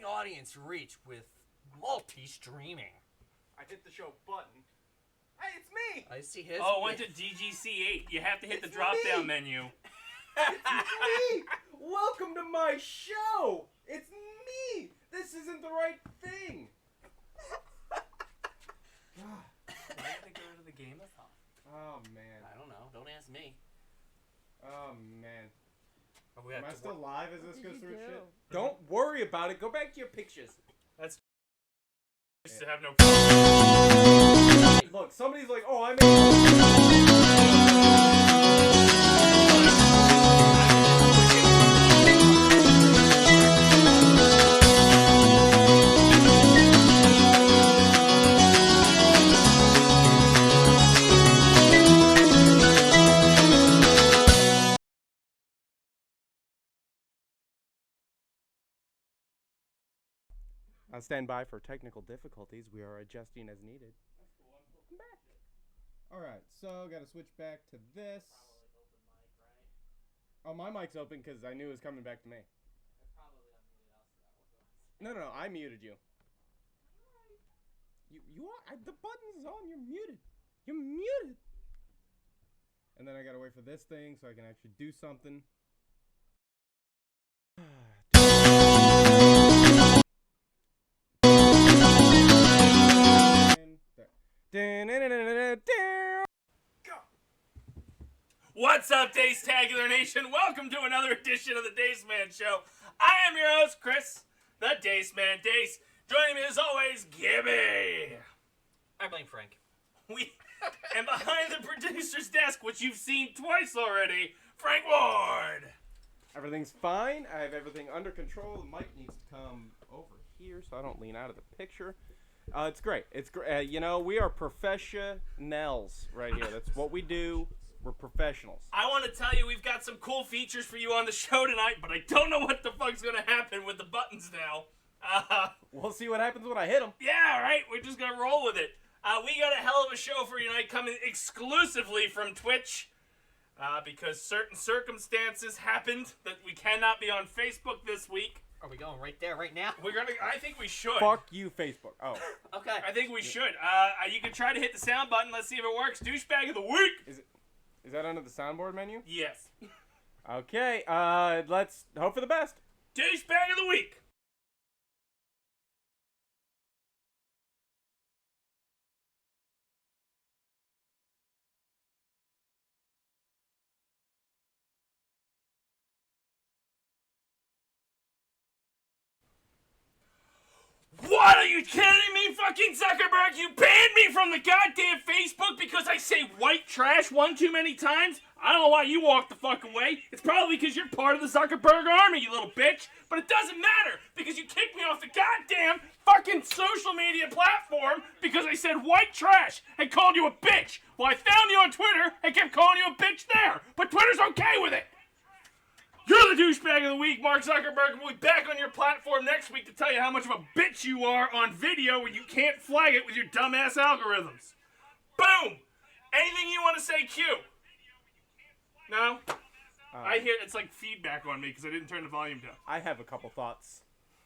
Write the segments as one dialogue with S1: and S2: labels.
S1: audience reach with multi-streaming?
S2: I hit the show button. Hey, it's me!
S1: I see his...
S3: Oh, went to DGC8. You have to hit the drop-down menu.
S2: It's me! Welcome to my show! It's me! This isn't the right thing!
S3: Why did they go to the game-a-thon?
S2: Oh, man.
S1: I don't know. Don't ask me.
S2: Oh, man.
S1: Am
S2: I still live as this goes through
S4: do?
S2: shit? Don't worry about it. Go back to your pictures.
S3: That's... Used to have no...
S2: Look, somebody's like, oh, I made... On standby for technical difficulties. We are adjusting as needed. I'm back. Alright, so gotta switch back to this. Oh, my mic's open because I knew it was coming back to me. No, I muted you. You are, the button's on, you're muted. You're muted. And then I gotta wait for this thing so I can actually do something.
S3: What's up, Dace-tagular Nation? Welcome to another edition of the Dace Man Show. I am your host, Chris, the Dace Man Dace. Joining me as always, Gibby.
S1: I blame Frank.
S3: And behind the producer's desk, which you've seen twice already, Frank Ward.
S2: Everything's fine. I have everything under control. The mic needs to come over here so I don't lean out of the picture. It's great. It's great. You know, we are professionals right here. That's what we do. We're professionals.
S3: I want to tell you we've got some cool features for you on the show tonight, but I don't know what the fuck's going to happen with the buttons now.
S2: We'll see what happens when I hit them.
S3: Yeah, right. We're just going to roll with it. We got a hell of a show for you tonight coming exclusively from Twitch because certain circumstances happened that we cannot be on Facebook this week.
S1: Are we going right there, right now?
S3: I think we should.
S2: Fuck you, Facebook. Oh.
S1: Okay.
S3: I think we should. You can try to hit the sound button. Let's see if it works. Douchebag of the week.
S2: Is that under the soundboard menu?
S3: Yes.
S2: Okay. Let's hope for the best.
S3: Douchebag of the week. What, are you kidding me, fucking Cuckerberg? You banned me from the goddamn Facebook because I say white trash one too many times? I don't know why you walked the fuck away. It's probably because you're part of the Cuckerberg army, you little bitch. But it doesn't matter because you kicked me off the goddamn fucking social media platform because I said white trash and called you a bitch. Well, I found you on Twitter and kept calling you a bitch there. But Twitter's okay with it. You're the douchebag of the week, Mark Zuckerberg. We'll be back on your platform next week to tell you how much of a bitch you are on video when you can't flag it with your dumbass algorithms. Boom! Anything you want to say, Q? No? I hear it's like feedback on me because I didn't turn the volume down.
S2: I have a couple thoughts.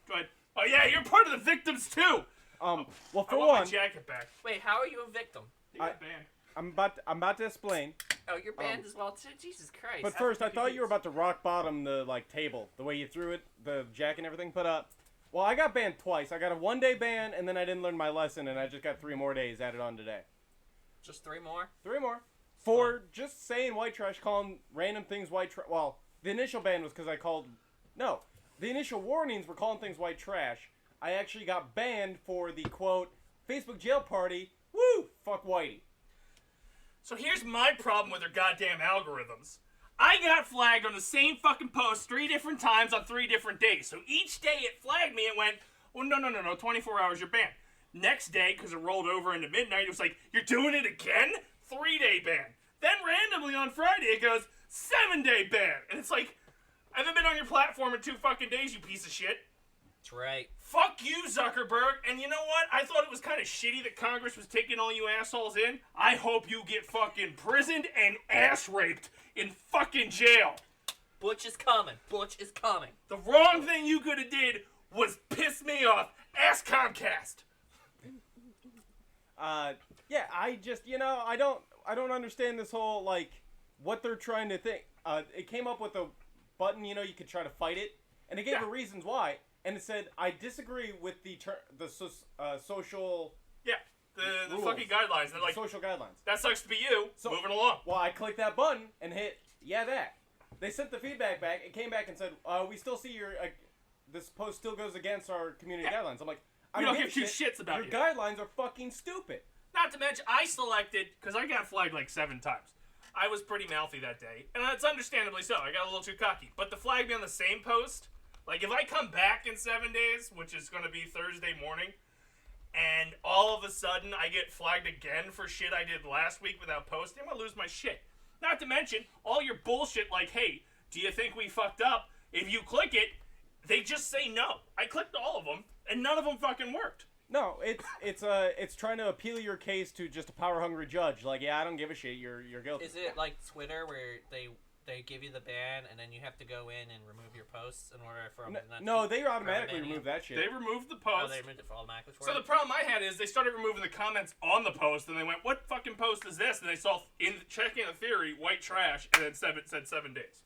S3: Go ahead. Oh yeah, you're part of the victims too.
S2: Well,
S3: I
S2: for
S3: want
S2: one,
S3: my jacket back.
S1: Wait, how are you a victim?
S3: You got banned.
S2: I'm about to explain.
S1: Oh, you're banned as well too? Jesus Christ.
S2: But first, I thought you were about to rock bottom the table, the way you threw it, the jack and everything put up. Well, I got banned twice. I got a 1-day ban, and then I didn't learn my lesson, and I just got 3 more days added on today.
S1: Just 3 more?
S2: 3 more. For just saying white trash, calling random things white trash. Well, the initial ban was because I called... No. The initial warnings were calling things white trash. I actually got banned for the, quote, Facebook jail party. Woo! Fuck whitey.
S3: So here's my problem with their goddamn algorithms. I got flagged on the same fucking post 3 different times on 3 different days. So each day it flagged me and went, well, no, 24 hours, you're banned. Next day, because it rolled over into midnight, it was like, you're doing it again? 3-day ban. Then randomly on Friday, it goes, 7-day ban. And it's like, I haven't been on your platform in 2 fucking days, you piece of shit.
S1: That's right.
S3: Fuck you, Zuckerberg. And you know what? I thought it was kind of shitty that Congress was taking all you assholes in. I hope you get fucking imprisoned and ass raped in fucking jail.
S1: Butch is coming. Butch is coming.
S3: The wrong thing you could have did was piss me off. Ask Comcast.
S2: Yeah, I just, I don't understand this whole, like, what they're trying to think. It came up with a button, you could try to fight it, and it gave the reasons why, and it said, I disagree with the social...
S3: Yeah, the fucking guidelines. They're like,
S2: social guidelines.
S3: That sucks to be you.
S2: So,
S3: moving along.
S2: Well, I clicked that button and hit, that. They sent the feedback back. It came back and said, we still see your... this post still goes against our community guidelines. I'm like,
S3: we don't give two shits about
S2: your guidelines are fucking stupid.
S3: Not to mention, I selected, because I got flagged like 7 times. I was pretty mouthy that day, and it's understandably so. I got a little too cocky. But to flag me on the same post, like if I come back in 7 days, which is going to be Thursday morning, and all of a sudden I get flagged again for shit I did last week without posting, I'm going to lose my shit. Not to mention, all your bullshit like, hey, do you think we fucked up? If you click it, they just say no. I clicked all of them, and none of them fucking worked.
S2: No, it's trying to appeal your case to just a power-hungry judge. Like, yeah, I don't give a shit. You're guilty.
S1: Is it like Twitter where they give you the ban and then you have to go in and remove your posts in order for them to not...
S2: No, they automatically remove that shit.
S3: They removed the post.
S1: Oh, they removed it for automatically for
S3: So the problem I had is they started removing the comments on the post, and they went, what fucking post is this? And they saw, in checking a theory, white trash, and then said 7 days.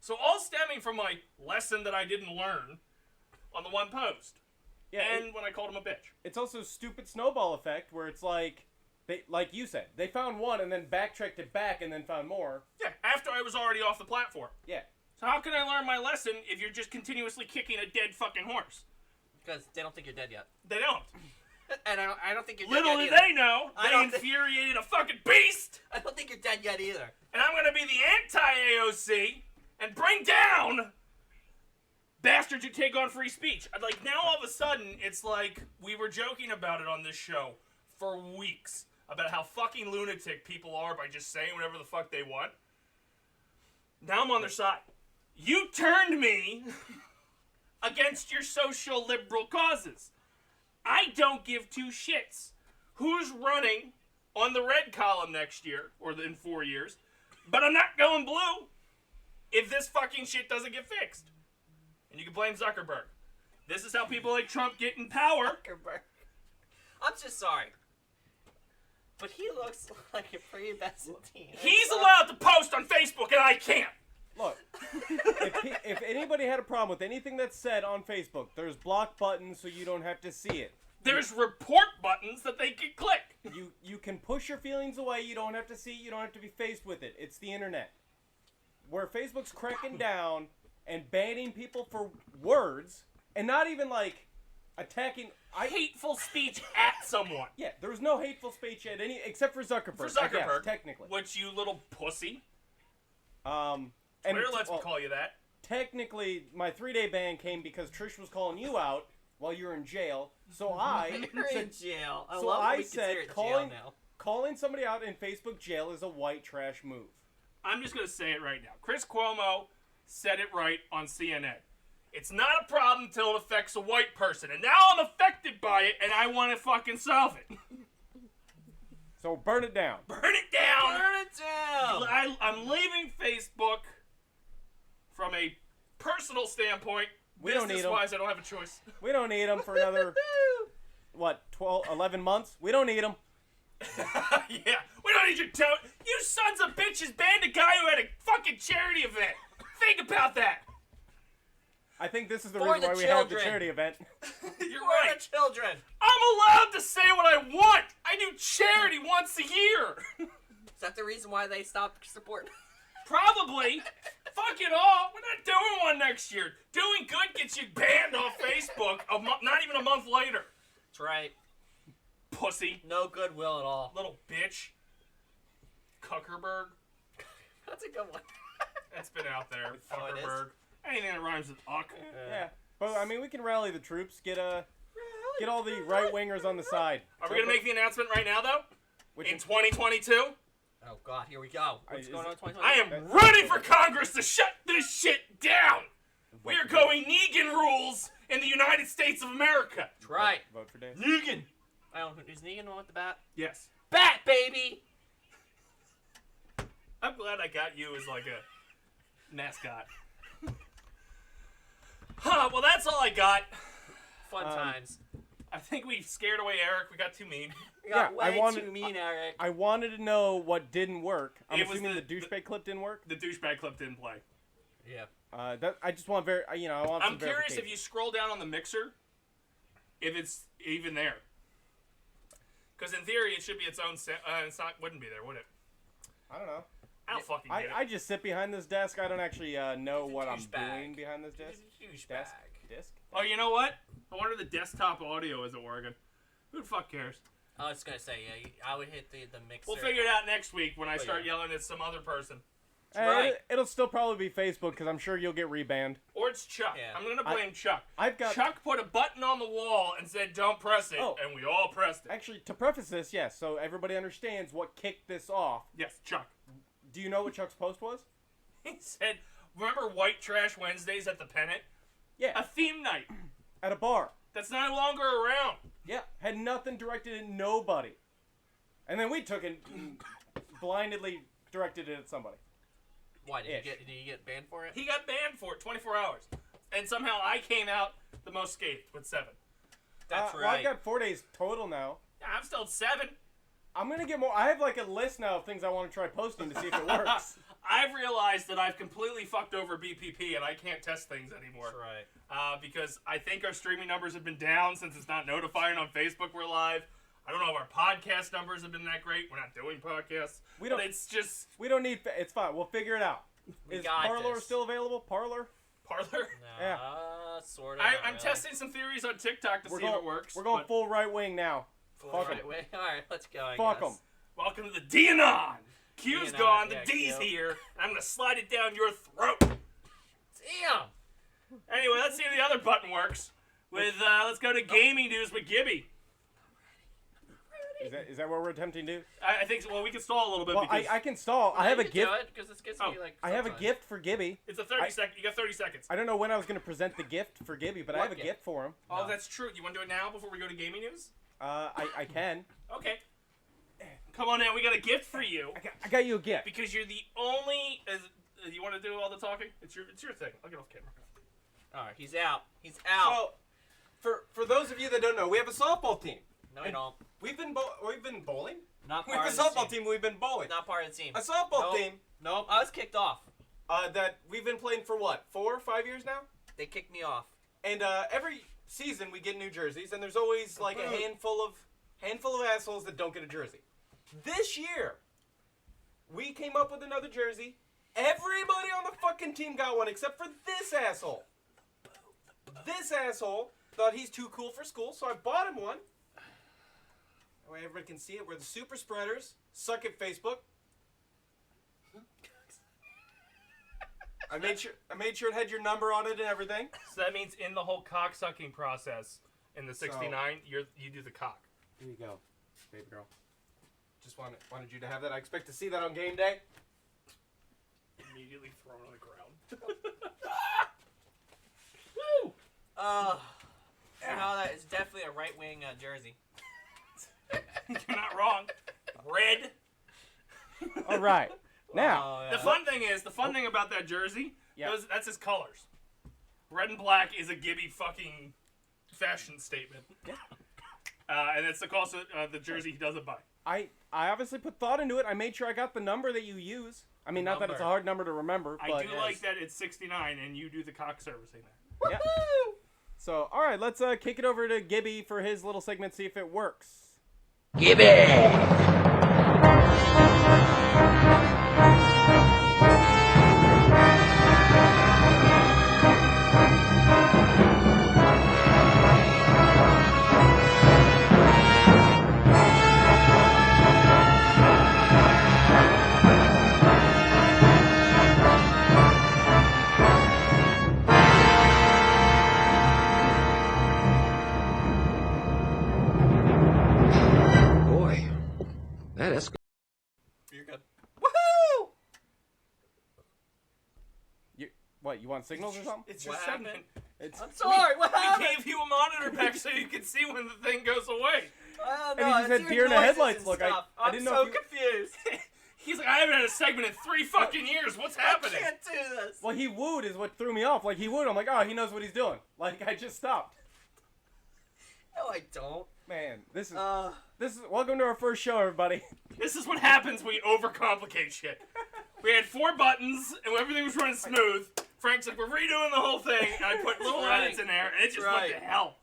S3: So all stemming from my lesson that I didn't learn on the one post. Yeah, and when I called him a bitch.
S2: It's also stupid snowball effect where it's like, like you said, they found one and then backtracked it back and then found more.
S3: Yeah, after I was already off the platform.
S2: Yeah.
S3: So how can I learn my lesson if you're just continuously kicking a dead fucking horse?
S1: Because they don't think you're dead yet.
S3: They don't.
S1: And I don't think you're
S3: Little
S1: dead yet
S3: do they know, they infuriated a fucking beast.
S1: I don't think you're dead yet either.
S3: And I'm going to be the anti-AOC and bring down bastards who take on free speech. Like, now all of a sudden, it's like we were joking about it on this show for weeks about how fucking lunatic people are by just saying whatever the fuck they want. Now I'm on their side. You turned me against your social liberal causes. I don't give two shits who's running on the red column next year, or in 4 years, but I'm not going blue if this fucking shit doesn't get fixed. And you can blame Zuckerberg. This is how people like Trump get in power.
S1: Cuckerberg. I'm just sorry. But he looks like a prepubescent teen.
S3: He's allowed to post on Facebook and I can't.
S2: Look, if anybody had a problem with anything that's said on Facebook, there's block buttons so you don't have to see it.
S3: There's report buttons that they can click.
S2: You can push your feelings away. You don't have to see it. You don't have to be faced with it. It's the internet. Where Facebook's cracking down and banning people for words, and not even like attacking
S3: hateful speech at someone.
S2: Yeah, there was no hateful speech at any except for Zuckerberg.
S3: For Zuckerberg,
S2: technically.
S3: Which you little pussy.
S2: And
S3: Twitter lets me call you that.
S2: Technically, my 3-day ban came because Trish was calling you out while you were in jail. So
S1: You're in jail.
S2: I said calling somebody out in Facebook jail is a white trash move.
S3: I'm just gonna say it right now. Chris Cuomo said it right on CNN. It's not a problem until it affects a white person. And now I'm affected by it, and I want to fucking solve it.
S2: So burn it down.
S3: Burn it down!
S1: Burn it down!
S3: I'm leaving Facebook from a personal standpoint.
S2: We don't need them.
S3: Business-wise, I don't have a choice.
S2: We don't need them for another, 11 months? We don't need them.
S3: Yeah, we don't need your You sons of bitches banned a guy who had a fucking charity event. Think about that.
S2: I think this is the
S1: For
S2: reason why we have the charity event.
S3: You're right.
S1: For the children.
S3: I'm allowed to say what I want. I do charity once a year.
S1: Is that the reason why they stopped supporting?
S3: Probably. Fuck it all. We're not doing one next year. Doing good gets you banned off Facebook not even a month later.
S1: That's right.
S3: Pussy.
S1: No goodwill at all.
S3: Little bitch. Cuckerberg.
S1: That's a good one.
S3: It's been out there.
S1: Oh, it is?
S3: Cuckerberg. Anything that rhymes with uck.
S2: Yeah. But, I mean, we can rally the troops. Get all the right-wingers on the side.
S3: Are we going to make the announcement right now, though? In 2022?
S1: Oh, God. Here we go. What's going on in 2022?
S3: I am ready for Congress to shut this shit down. We are going Negan rules in the United States of America.
S1: That's right.
S2: Vote for Dace.
S3: Negan.
S1: Is Negan on with the bat?
S3: Yes.
S1: Bat, baby!
S3: I'm glad I got you as like a mascot. Well, that's all I got.
S1: Fun times.
S3: I think we scared away Eric. We got too mean.
S1: We got
S2: Yeah,
S1: way too mean, Eric.
S2: I wanted to know what didn't work. I'm
S3: It was
S2: assuming the
S3: the-
S2: douchebag clip didn't work.
S3: The douchebag clip didn't play.
S1: Yeah.
S2: I just want I want.
S3: I'm
S2: some
S3: curious if
S2: verification.
S3: you scroll down on the mixer, if it's even there. Because in theory, it should be its own. It's not. Wouldn't be there, would it?
S2: I don't know.
S3: I don't fucking get it.
S2: I just sit behind this desk. I don't actually know
S1: He's a
S2: what I'm
S1: douchebag.
S2: doing behind this desk.
S1: He's a huge
S2: Desk.
S1: bag.
S2: Disc.
S3: Oh, you know what? I wonder if the desktop audio isn't working. Who the fuck cares?
S1: I was gonna say, yeah, I would hit the mixer.
S3: We'll figure it out next week when I
S1: Oh,
S3: start
S1: yeah.
S3: yelling at some other person.
S1: Right.
S2: It'll still probably be Facebook because I'm sure you'll get rebanned.
S3: Or it's Chuck.
S1: Yeah.
S3: I'm gonna blame Chuck.
S2: I've got
S3: Chuck put a button on the wall and said, "Don't press it,"
S2: Oh.
S3: and we all pressed it.
S2: actually to preface this, yes, so everybody understands what kicked this off.
S3: Yes, Chuck.
S2: Do you know what Chuck's post was?
S3: He said, "Remember White Trash Wednesdays at the Pennant?
S2: Yeah,
S3: A theme night
S2: at a bar.
S3: that's no longer around."
S2: Yeah, had nothing directed at nobody, and then we took it and blindly directed it at somebody.
S1: Why
S2: Ish.
S1: did you get banned for it?
S3: He got banned for it 24 hours, and somehow I came out the most scathed with 7.
S1: That's
S2: Well, I've
S1: right.
S2: got 4 days total now.
S3: Yeah, I'm still at 7.
S2: I'm gonna get more. I have like a list now of things I want to try posting to see if it works.
S3: I've realized that I've completely fucked over BPP and I can't test things anymore.
S1: That's right.
S3: Because I think our streaming numbers have been down since it's not notifying on Facebook we're live. I don't know if our podcast numbers have been that great. We're not doing podcasts.
S2: We don't-
S3: But it's just
S2: We don't need. It's fine. We'll figure it out.
S1: We
S2: Is
S1: got
S2: Parlor
S1: this.
S2: still available? Parlor?
S3: Parlor.
S2: Yeah.
S1: Sort of.
S3: I'm testing some theories on TikTok to see if it works.
S2: We're going
S3: but
S2: full right wing now. Fuck 'em.
S1: Right, wait, all right, let's go. I
S2: Fuck
S1: guess.
S2: 'em.
S3: Welcome to the DNon. Q's
S1: DNon,
S3: gone. The
S1: yeah,
S3: D's
S1: Q.
S3: here. I'm gonna slide it down your throat.
S1: Damn.
S3: Anyway, let's see if the other button works. With let's go to gaming news with Gibby.
S2: Is that what we're attempting to do?
S3: I think so. Well, we can stall a little bit
S2: Well,
S3: because
S2: I can stall. I have a gift.
S1: because this gets
S3: Oh,
S1: me like.
S2: I have a
S1: sometimes.
S2: gift for Gibby.
S3: it's a 30 second. You got 30 seconds.
S2: I don't know when I was going to present the gift for Gibby, but I
S1: What
S2: have a
S1: gift?
S2: gift for him.
S3: Oh,
S1: No.
S3: that's true. You want to do it now before we go to gaming news?
S2: I can.
S3: Okay. Come on in. We got a gift for you
S2: I got you a gift.
S3: because you're the only. You want to do all the talking? It's your thing. I'll get off camera.
S1: All right, he's out. He's out.
S4: So, for those of you that don't know, we have a softball team.
S1: No, we don't.
S4: We've been bowling.
S1: Not
S4: We
S1: part
S4: have
S1: of
S4: a
S1: the
S4: softball team. We've been bowling.
S1: Not part of the team.
S4: A softball
S1: Nope.
S4: team
S1: Nope. I was kicked off.
S4: that we've been playing for what, 4 or 5 years now?
S1: They kicked me off.
S4: And every season we get new jerseys, and there's always like a handful of assholes that don't get a jersey. This year, we came up with another jersey. Everybody on the fucking team got one except for this asshole. This asshole thought he's too cool for school, so I bought him one. That way everybody can see it. We're the super spreaders. Suck at Facebook. I made sure it had your number on it and everything.
S3: So that means in the whole cock sucking process in the 69, you do the cock.
S4: Here you go, baby girl. Just wanted you to have that. I expect to see that on game day.
S3: Immediately thrown on the ground. Woo!
S1: You know, that is definitely a right wing jersey.
S3: You're not wrong. Red.
S2: All right. Now,
S1: Oh,
S3: The
S1: yeah.
S3: fun thing about that jersey,
S2: Yeah.
S3: that's his colors. Red and black is a Gibby fucking fashion statement.
S2: Yeah.
S3: And it's also the jersey he doesn't buy.
S2: I obviously put thought into it. I made sure I got the number that you use. I mean, not that it's a
S1: Number.
S2: hard number to remember,
S3: I
S2: but
S3: do like that it's 69 and you do the cock servicing there.
S2: yeah. So, all right, let's kick it over to Gibby for his little segment. See if it works.
S5: Boy, that is.
S1: You're good.
S4: Woohoo!
S2: What, you want signals or something?
S3: It's your
S1: What
S3: segment.
S1: happened?
S2: It's
S1: I'm sorry. What
S3: We
S1: happened?
S3: gave you a monitor pack so you can see when the thing goes away.
S1: Oh,
S2: And he just
S1: it's
S2: had
S1: your
S2: deer in the
S1: noises
S2: headlights
S1: and
S2: look.
S1: stuff.
S2: I
S1: I'm
S2: didn't know
S1: so
S2: if you-
S1: confused.
S3: He's like, I haven't had a segment in 3 fucking years. What's happening?
S1: I can't do this.
S2: Well, he wooed is what threw me off. Like, he wooed. I'm like, oh, he knows what he's doing. Like, I just stopped.
S1: No, I don't.
S2: Man, this is welcome to our first show, everybody.
S3: This is what happens when you overcomplicate shit. We had 4 buttons, and everything was running smooth. Frank's like, we're redoing the whole thing, and I put little edits in there, and it just went to hell.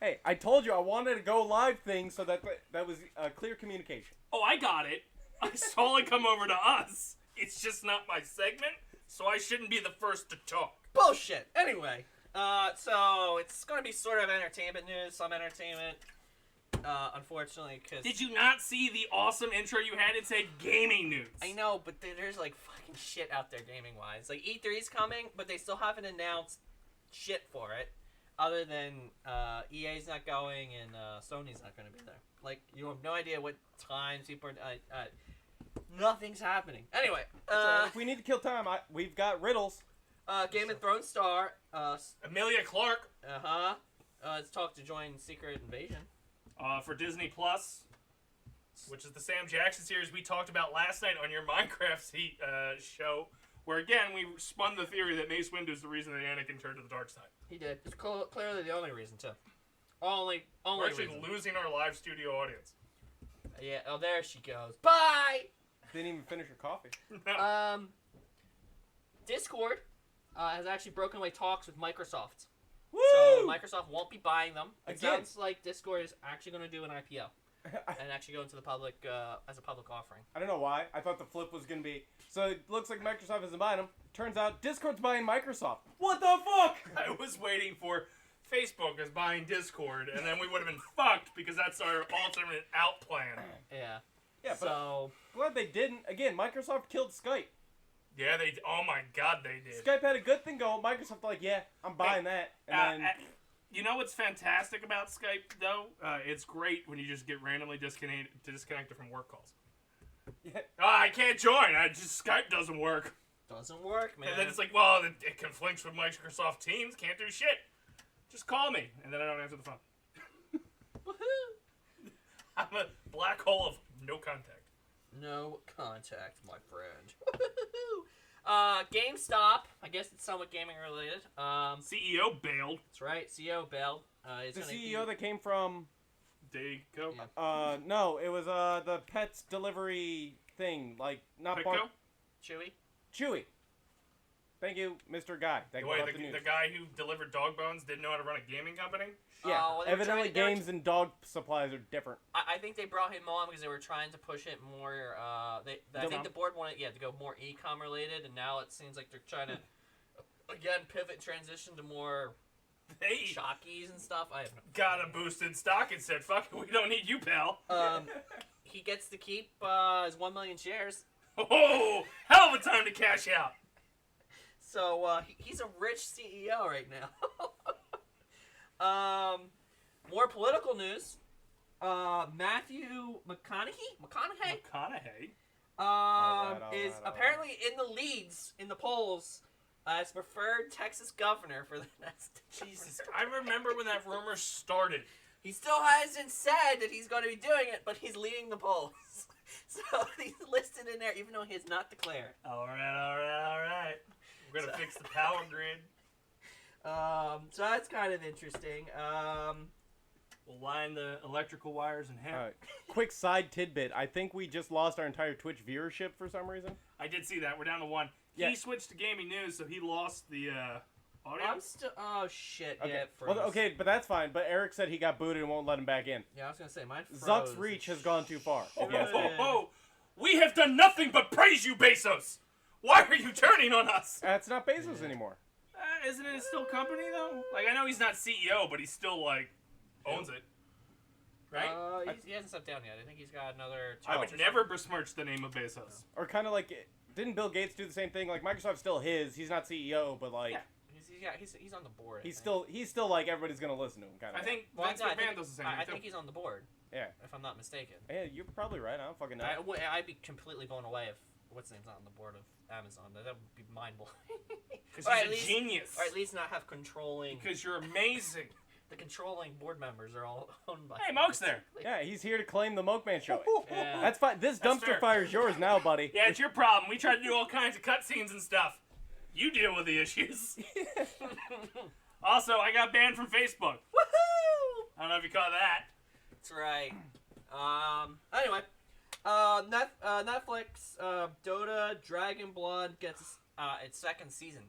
S2: Hey, I told you I wanted to go live thing so that was clear communication.
S3: Oh, I got it. I saw it come over to us. It's just not my segment, so I shouldn't be the first to talk.
S1: Bullshit. Anyway, so it's gonna be sort of entertainment news, some entertainment. Unfortunately, because
S3: Did you not see the awesome intro you had? It said gaming news.
S1: I know, but there's like fucking shit out there gaming wise. Like E3's coming, but they still haven't announced shit for it, other than EA's not going and Sony's not gonna be there. Like you have no idea what times people are. Nothing's happening. Anyway,
S2: If we need to kill time, we've got riddles.
S1: Game of Thrones star
S3: Emilia Clarke
S1: is talked to join Secret Invasion.
S3: for Disney Plus, which is the Sam Jackson series we talked about last night on your Minecraft show, where again we spun the theory that Mace Windu is the reason that Anakin turned to the dark side.
S1: He did. It's clearly the only reason too. Only
S3: We're actually
S1: reason.
S3: losing our live studio audience.
S1: Yeah. Oh, there she goes. Bye.
S2: Didn't even finish her coffee.
S1: Discord has actually broken away talks with Microsoft.
S2: Woo!
S1: So Microsoft won't be buying them. It
S2: Again.
S1: sounds like Discord is actually going to do an IPO and actually go into the public as a public offering.
S2: I don't know why. I thought the flip was going to be... So it looks like Microsoft isn't buying them. Turns out Discord's buying Microsoft. What the fuck?
S3: I was waiting for Facebook is buying Discord, and then we would have been fucked because that's our alternate out plan.
S1: Yeah.
S2: Yeah, but
S1: So
S2: glad they didn't. Again, Microsoft killed Skype.
S3: Yeah, oh my god, they did.
S2: Skype had a good thing going. Microsoft like, yeah, I'm buying that. And then...
S3: You know what's fantastic about Skype, though? It's great when you just get randomly disconnected from work calls.
S2: Yeah.
S3: Oh, I can't join. Skype doesn't work.
S1: doesn't work, man.
S3: And then it's like, well, it conflicts with Microsoft Teams. Can't do shit. Just call me, and then I don't answer the phone.
S1: Woohoo!
S3: I'm a black hole of no contact.
S1: No contact, my friend. GameStop. I guess it's somewhat gaming related.
S3: CEO bailed.
S1: That's right. CEO bailed.
S2: the CEO that came from...
S3: Daco.
S1: Yeah.
S2: No, it was the pets delivery thing. Like, not
S3: Pitco?
S1: Chewy.
S2: Chewy. Thank you, Mr. Guy. That
S3: Wait,
S2: got the news.
S3: the guy who delivered dog bones didn't know how to run a gaming company?
S2: Yeah,
S1: Oh, well, they were
S2: evidently
S1: they were-
S2: games and dog supplies are different.
S1: I think they brought him on because they were trying to push it more. I think the board wanted to go more e-com related, and now it seems like they're trying to again pivot, transition to more
S3: They
S1: shockies and stuff. I have no.
S3: got a boosted stock and said, fuck it, we don't need you, pal.
S1: He gets to keep his 1 million shares.
S3: Oh, hell of a time to cash out.
S1: So he's a rich CEO right now. More political news. Matthew McConaughey
S3: McConaughey?
S1: is apparently in the leads in the polls as preferred Texas governor for the next.
S3: Jesus, I remember when that rumor started.
S1: He still hasn't said that he's going to be doing it, but he's leading the polls. So he's listed in there, even though he has not declared.
S3: All right. We're gonna fix the power grid.
S1: So that's kind of interesting.
S3: We'll line the electrical wires in half.
S2: Quick side tidbit. I think we just lost our entire Twitch viewership for some reason.
S3: I did see that. We're down to 1.
S2: Yeah.
S3: He switched to gaming news, so he lost the audio.
S1: I'm still. Oh shit!
S2: Okay.
S1: Yeah, it froze.
S2: Well, okay, but that's fine. But Eric said he got booted and won't let him back in.
S1: Yeah, I was gonna say mine froze.
S2: Zuck's reach has gone too far. If you ask me.
S3: Oh, we have done nothing but praise you, Bezos. Why are you turning on us?
S2: It's not Bezos anymore.
S3: Isn't it still company though? Like I know he's not CEO, but he still like owns it, right?
S1: He hasn't stepped down yet. I think he's got another.
S3: I would never besmirch the name of Bezos.
S2: Or kind of like, didn't Bill Gates do the same thing? Like Microsoft's still his. He's not CEO, but like
S1: He's on the board.
S2: he's still like everybody's gonna listen to him. Kind of.
S3: I think
S1: Well,
S3: Vince
S1: I
S3: McMahon
S1: think,
S3: does the same
S1: I
S3: thing
S1: think he's on the board.
S2: Yeah.
S1: If I'm not mistaken.
S2: Yeah, you're probably right. I don't fucking know.
S1: I'd be completely blown away if what's his name's not on the board of Amazon. That would be mind blowing.
S3: Because he's a genius.
S1: Or at least not have controlling.
S3: Because you're amazing.
S1: The controlling board members are all owned by.
S3: Hey, Moke's there.
S2: Yeah, he's here to claim the Man Show.
S1: Yeah.
S2: That's fine. This
S3: That's
S2: dumpster
S3: fair.
S2: fire is yours now, buddy.
S3: Yeah, it's your problem. We tried to do all kinds of cutscenes and stuff. You deal with the issues. Also, I got banned from Facebook.
S1: Woohoo!
S3: I don't know if you caught that.
S1: That's right. Anyway, Netflix, Dota Dragon Blood gets its second season.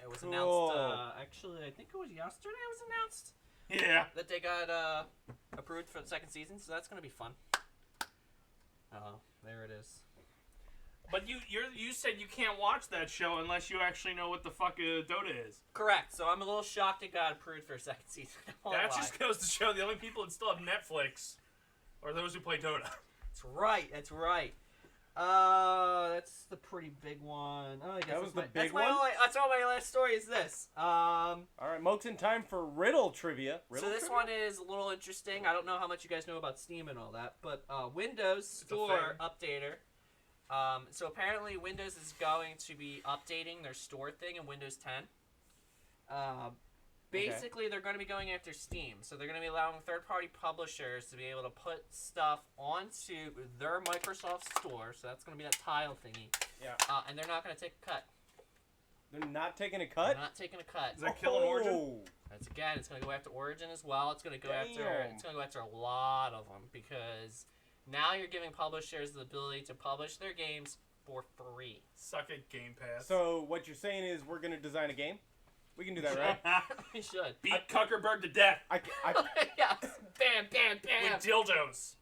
S1: It was
S2: Cool.
S1: announced. Actually, I think it was yesterday. It was announced
S3: Yeah.
S1: that they got approved for the second season, so that's gonna be fun. There it is.
S3: But you said you can't watch that show unless you actually know what the fuck Dota is.
S1: Correct. So I'm a little shocked it got approved for a second season. I won't
S3: That
S1: lie.
S3: just goes to show the only people that still have Netflix are those who play Dota.
S1: That's right. That's right. That's the pretty big one. Oh, I guess
S2: That was
S1: that's
S2: the big
S1: my
S2: one?
S1: That's all my last story is this.
S2: All right, Moten, time for riddle trivia.
S1: So this one is a little interesting. I don't know how much you guys know about Steam and all that, but Windows
S3: a
S1: Store
S3: thing.
S1: Updater. So apparently Windows is going to be updating their store thing in Windows 10. Basically, they're going to be going after Steam. So they're going to be allowing third-party publishers to be able to put stuff onto their Microsoft Store. So that's going to be that tile thingy.
S2: Yeah.
S1: And they're not going to take a cut.
S2: They're not taking a
S1: They're
S2: cut?
S1: not taking a cut.
S3: Is that killing Origin?
S1: That's again, it's going to go after Origin as well. It's going to go after.
S2: Damn.
S1: It's going to go after a lot of them because now you're giving publishers the ability to publish their games for free.
S3: Suck it, Game Pass.
S2: So what you're saying is we're gonna design a game? We can do that, right?
S1: We should.
S3: Beat Cuckerberg to death
S1: Yes. Bam, bam, bam.
S3: with dildos.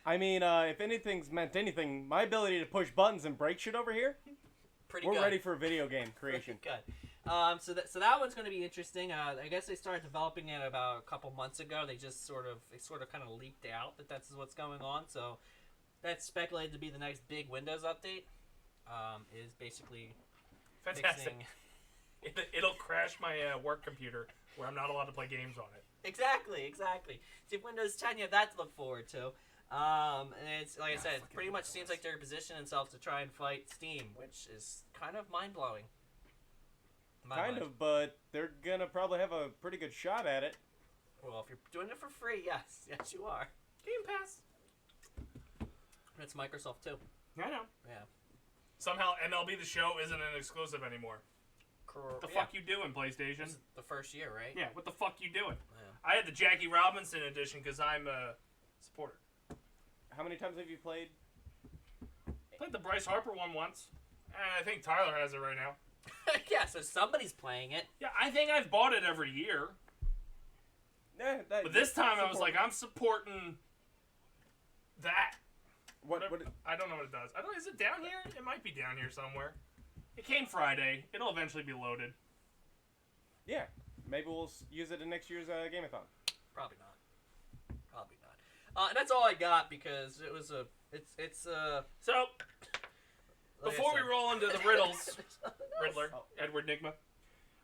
S2: I mean, if anything's meant anything, my ability to push buttons and break shit over here,
S1: Pretty
S2: we're
S1: good.
S2: ready for a video game creation.
S1: Pretty good. So that one's going to be interesting. I guess they started developing it about a couple months ago. They sort of kind of leaked out that that's what's going on. So that's speculated to be the next big Windows update. Is basically
S3: Fantastic.
S1: fixing.
S3: It'll crash my work computer where I'm not allowed to play games on it.
S1: Exactly. See, Windows 10, you have that to look forward to. And it's like I said, it pretty much seems like they're positioning themselves to try and fight Steam, which is kind of mind blowing.
S2: Kind of, but they're gonna probably have a pretty good shot at it.
S1: Well, if you're doing it for free, yes, you are.
S3: Game Pass.
S1: And it's Microsoft too.
S3: I know.
S1: Yeah.
S3: Somehow MLB The Show isn't an exclusive anymore. What the fuck you doing, PlayStation?
S1: This is the first year, right?
S3: Yeah, what the fuck you doing?
S1: Yeah.
S3: I had the Jackie Robinson edition because I'm a supporter.
S2: How many times have you played?
S3: Played the Bryce Harper one once, and I think Tyler has it right now.
S1: Yeah, so somebody's playing it.
S3: Yeah, I think I've bought it every year. But this time I was like, I'm supporting that.
S2: What?
S3: I don't know what it does. I don't. Is it down here? It might be down here somewhere. It came Friday. It'll eventually be loaded.
S2: Yeah, maybe we'll use it in next year's Gameathon.
S1: Probably not. And that's all I got because it was a. It's
S3: So
S1: like
S3: before
S1: I
S3: we
S1: said.
S3: roll into the riddles, Riddler, Edward Nigma,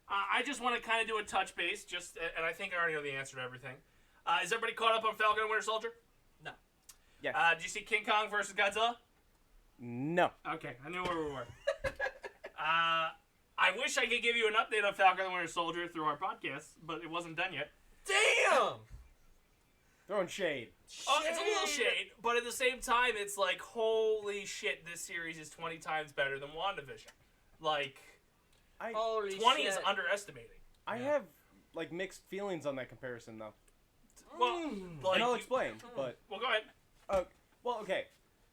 S3: I just want to kind of do a touch base. And I think I already know the answer to everything. Is everybody caught up on Falcon and Winter Soldier?
S1: No.
S2: Yes.
S3: Did you see King Kong versus Godzilla?
S2: No.
S3: Okay, I knew where we were. I wish I could give you an update on Falcon and Winter Soldier through our podcast, but it wasn't done yet.
S1: Damn.
S2: Throwing shade.
S3: Oh, it's a little shade, but at the same time, it's like, holy shit, this series is 20 times better than WandaVision. Like,
S1: Holy
S3: 20
S1: shit.
S3: is underestimating.
S2: I have like mixed feelings on that comparison though,
S3: Well, like,
S2: and I'll explain. But
S3: well, go ahead.
S2: well, okay.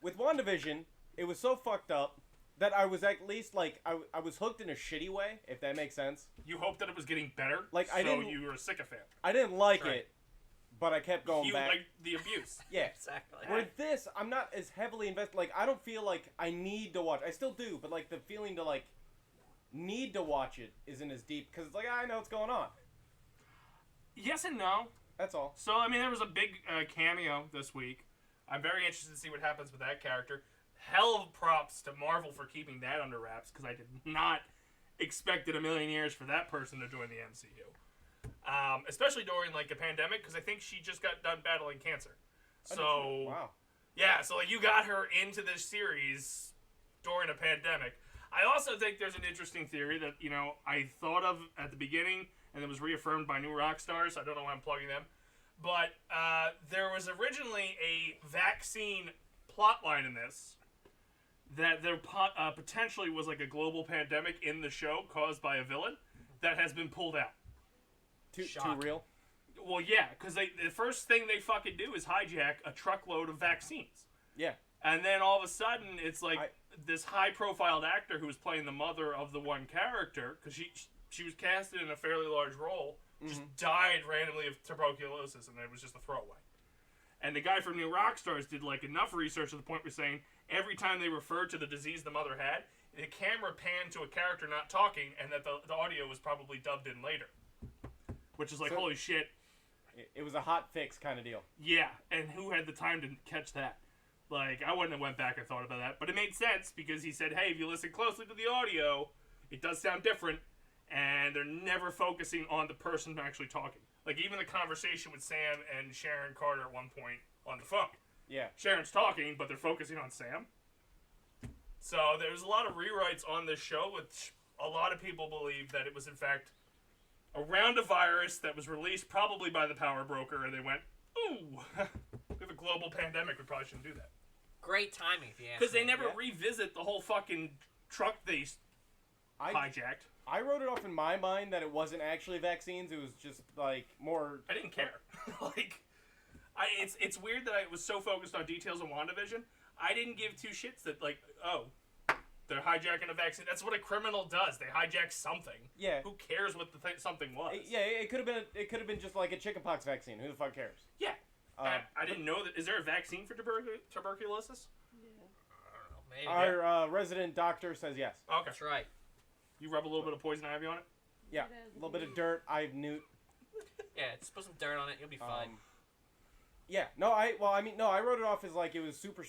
S2: With WandaVision, it was so fucked up that I was at least like I was hooked in a shitty way, if that makes sense.
S3: You hoped that it was getting better,
S2: Like,
S3: so
S2: I didn't-
S3: you were a sycophant.
S2: I didn't like
S1: Right.
S2: it, but I kept going
S3: You
S2: back.
S3: liked the abuse.
S2: Yeah.
S1: Exactly.
S2: Where this, I'm not as heavily invested. Like, I don't feel like I need to watch. I still do, but like the feeling to like need to watch it isn't as deep because it's like I know what's going on.
S3: Yes and no.
S2: That's all.
S3: So, I mean, there was a big cameo this week. I'm very interested to see what happens with that character. Hell of props to Marvel for keeping that under wraps, because I did not expect in a million years for that person to join the MCU. Especially during, like, a pandemic, because I think she just got done battling cancer. So,
S2: Wow.
S3: yeah, so, like, you got her into this series during a pandemic. I also think there's an interesting theory that, you know, I thought of at the beginning, and it was reaffirmed by New Rock Stars. I don't know why I'm plugging them. But there was originally a vaccine plotline in this that there potentially was like a global pandemic in the show caused by a villain that has been pulled out.
S2: Too
S1: Shock.
S2: real.
S3: Well, yeah, because the first thing they fucking do is hijack a truckload of vaccines.
S2: Yeah.
S3: And then all of a sudden, it's like this high-profile actor who was playing the mother of the one character, because she was casted in a fairly large role, just died randomly of tuberculosis, and it was just a throwaway. And the guy from New Rockstars did like enough research to the point where saying every time they referred to the disease the mother had, the camera panned to a character not talking, and that the audio was probably dubbed in later. Which is like,
S2: So-
S3: holy shit.
S2: It was a hot fix kind of deal.
S3: Yeah, and who had the time to catch that? Like, I wouldn't have went back and thought about that. But it made sense because he said, hey, if you listen closely to the audio, it does sound different, and they're never focusing on the person actually talking. Like, even the conversation with Sam and Sharon Carter at one point on the phone.
S2: Yeah.
S3: Sharon's talking, but they're focusing on Sam. So there's a lot of rewrites on this show, which a lot of people believe that it was, in fact, a roundavirus that was released probably by the power broker, and they went, ooh, we have a global pandemic, we probably shouldn't do that.
S1: Great timing, if you ask me.
S3: Because they never
S2: Yeah.
S3: revisit the whole fucking truck they hijacked.
S2: I wrote it off in my mind that it wasn't actually vaccines. It was just like more.
S3: I didn't care. Like, it's weird that I was so focused on details of WandaVision. I didn't give two shits that, like, oh, they're hijacking a vaccine. That's what a criminal does. They hijack something.
S2: Yeah.
S3: Who cares what the something was?
S2: It could have been. It could have been just like a chickenpox vaccine. Who the fuck cares?
S3: Yeah. I didn't know that. Is there a vaccine for tuberculosis?
S1: Maybe.
S2: Our resident doctor says yes.
S3: Okay.
S1: That's right.
S3: You rub a little bit of poison ivy on it?
S2: Yeah, a little bit of dirt. I've newt.
S1: Yeah, just put some dirt on it. You'll be fine.
S2: Yeah, no, I wrote it off as like it was super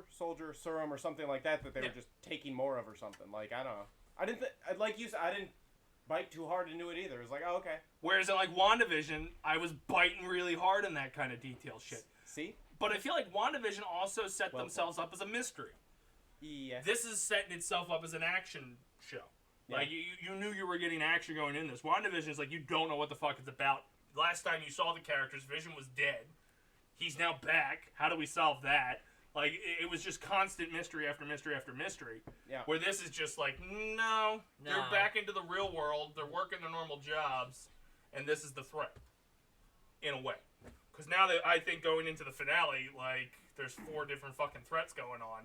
S2: soldier serum or something like that they were just taking more of or something. Like, I don't know. I didn't like you said, I didn't bite too hard into it either. It was like, oh, okay.
S3: Whereas in like WandaVision, I was biting really hard in that kind of detail shit.
S2: See?
S3: But I feel like WandaVision also set
S2: Well
S3: themselves up as a mystery.
S2: Yeah.
S3: This is setting itself up as an action show.
S2: Yeah.
S3: Like, you knew you were getting action going in this. WandaVision is like, you don't know what the fuck it's about. Last time you saw the characters, Vision was dead. He's now back. How do we solve that? Like, it was just constant mystery after mystery after mystery.
S2: Yeah.
S3: Where this is just like, no, they're back into the real world. They're working their normal jobs. And this is the threat. In a way. Because now that I think going into the finale, like, there's 4 different fucking threats going on.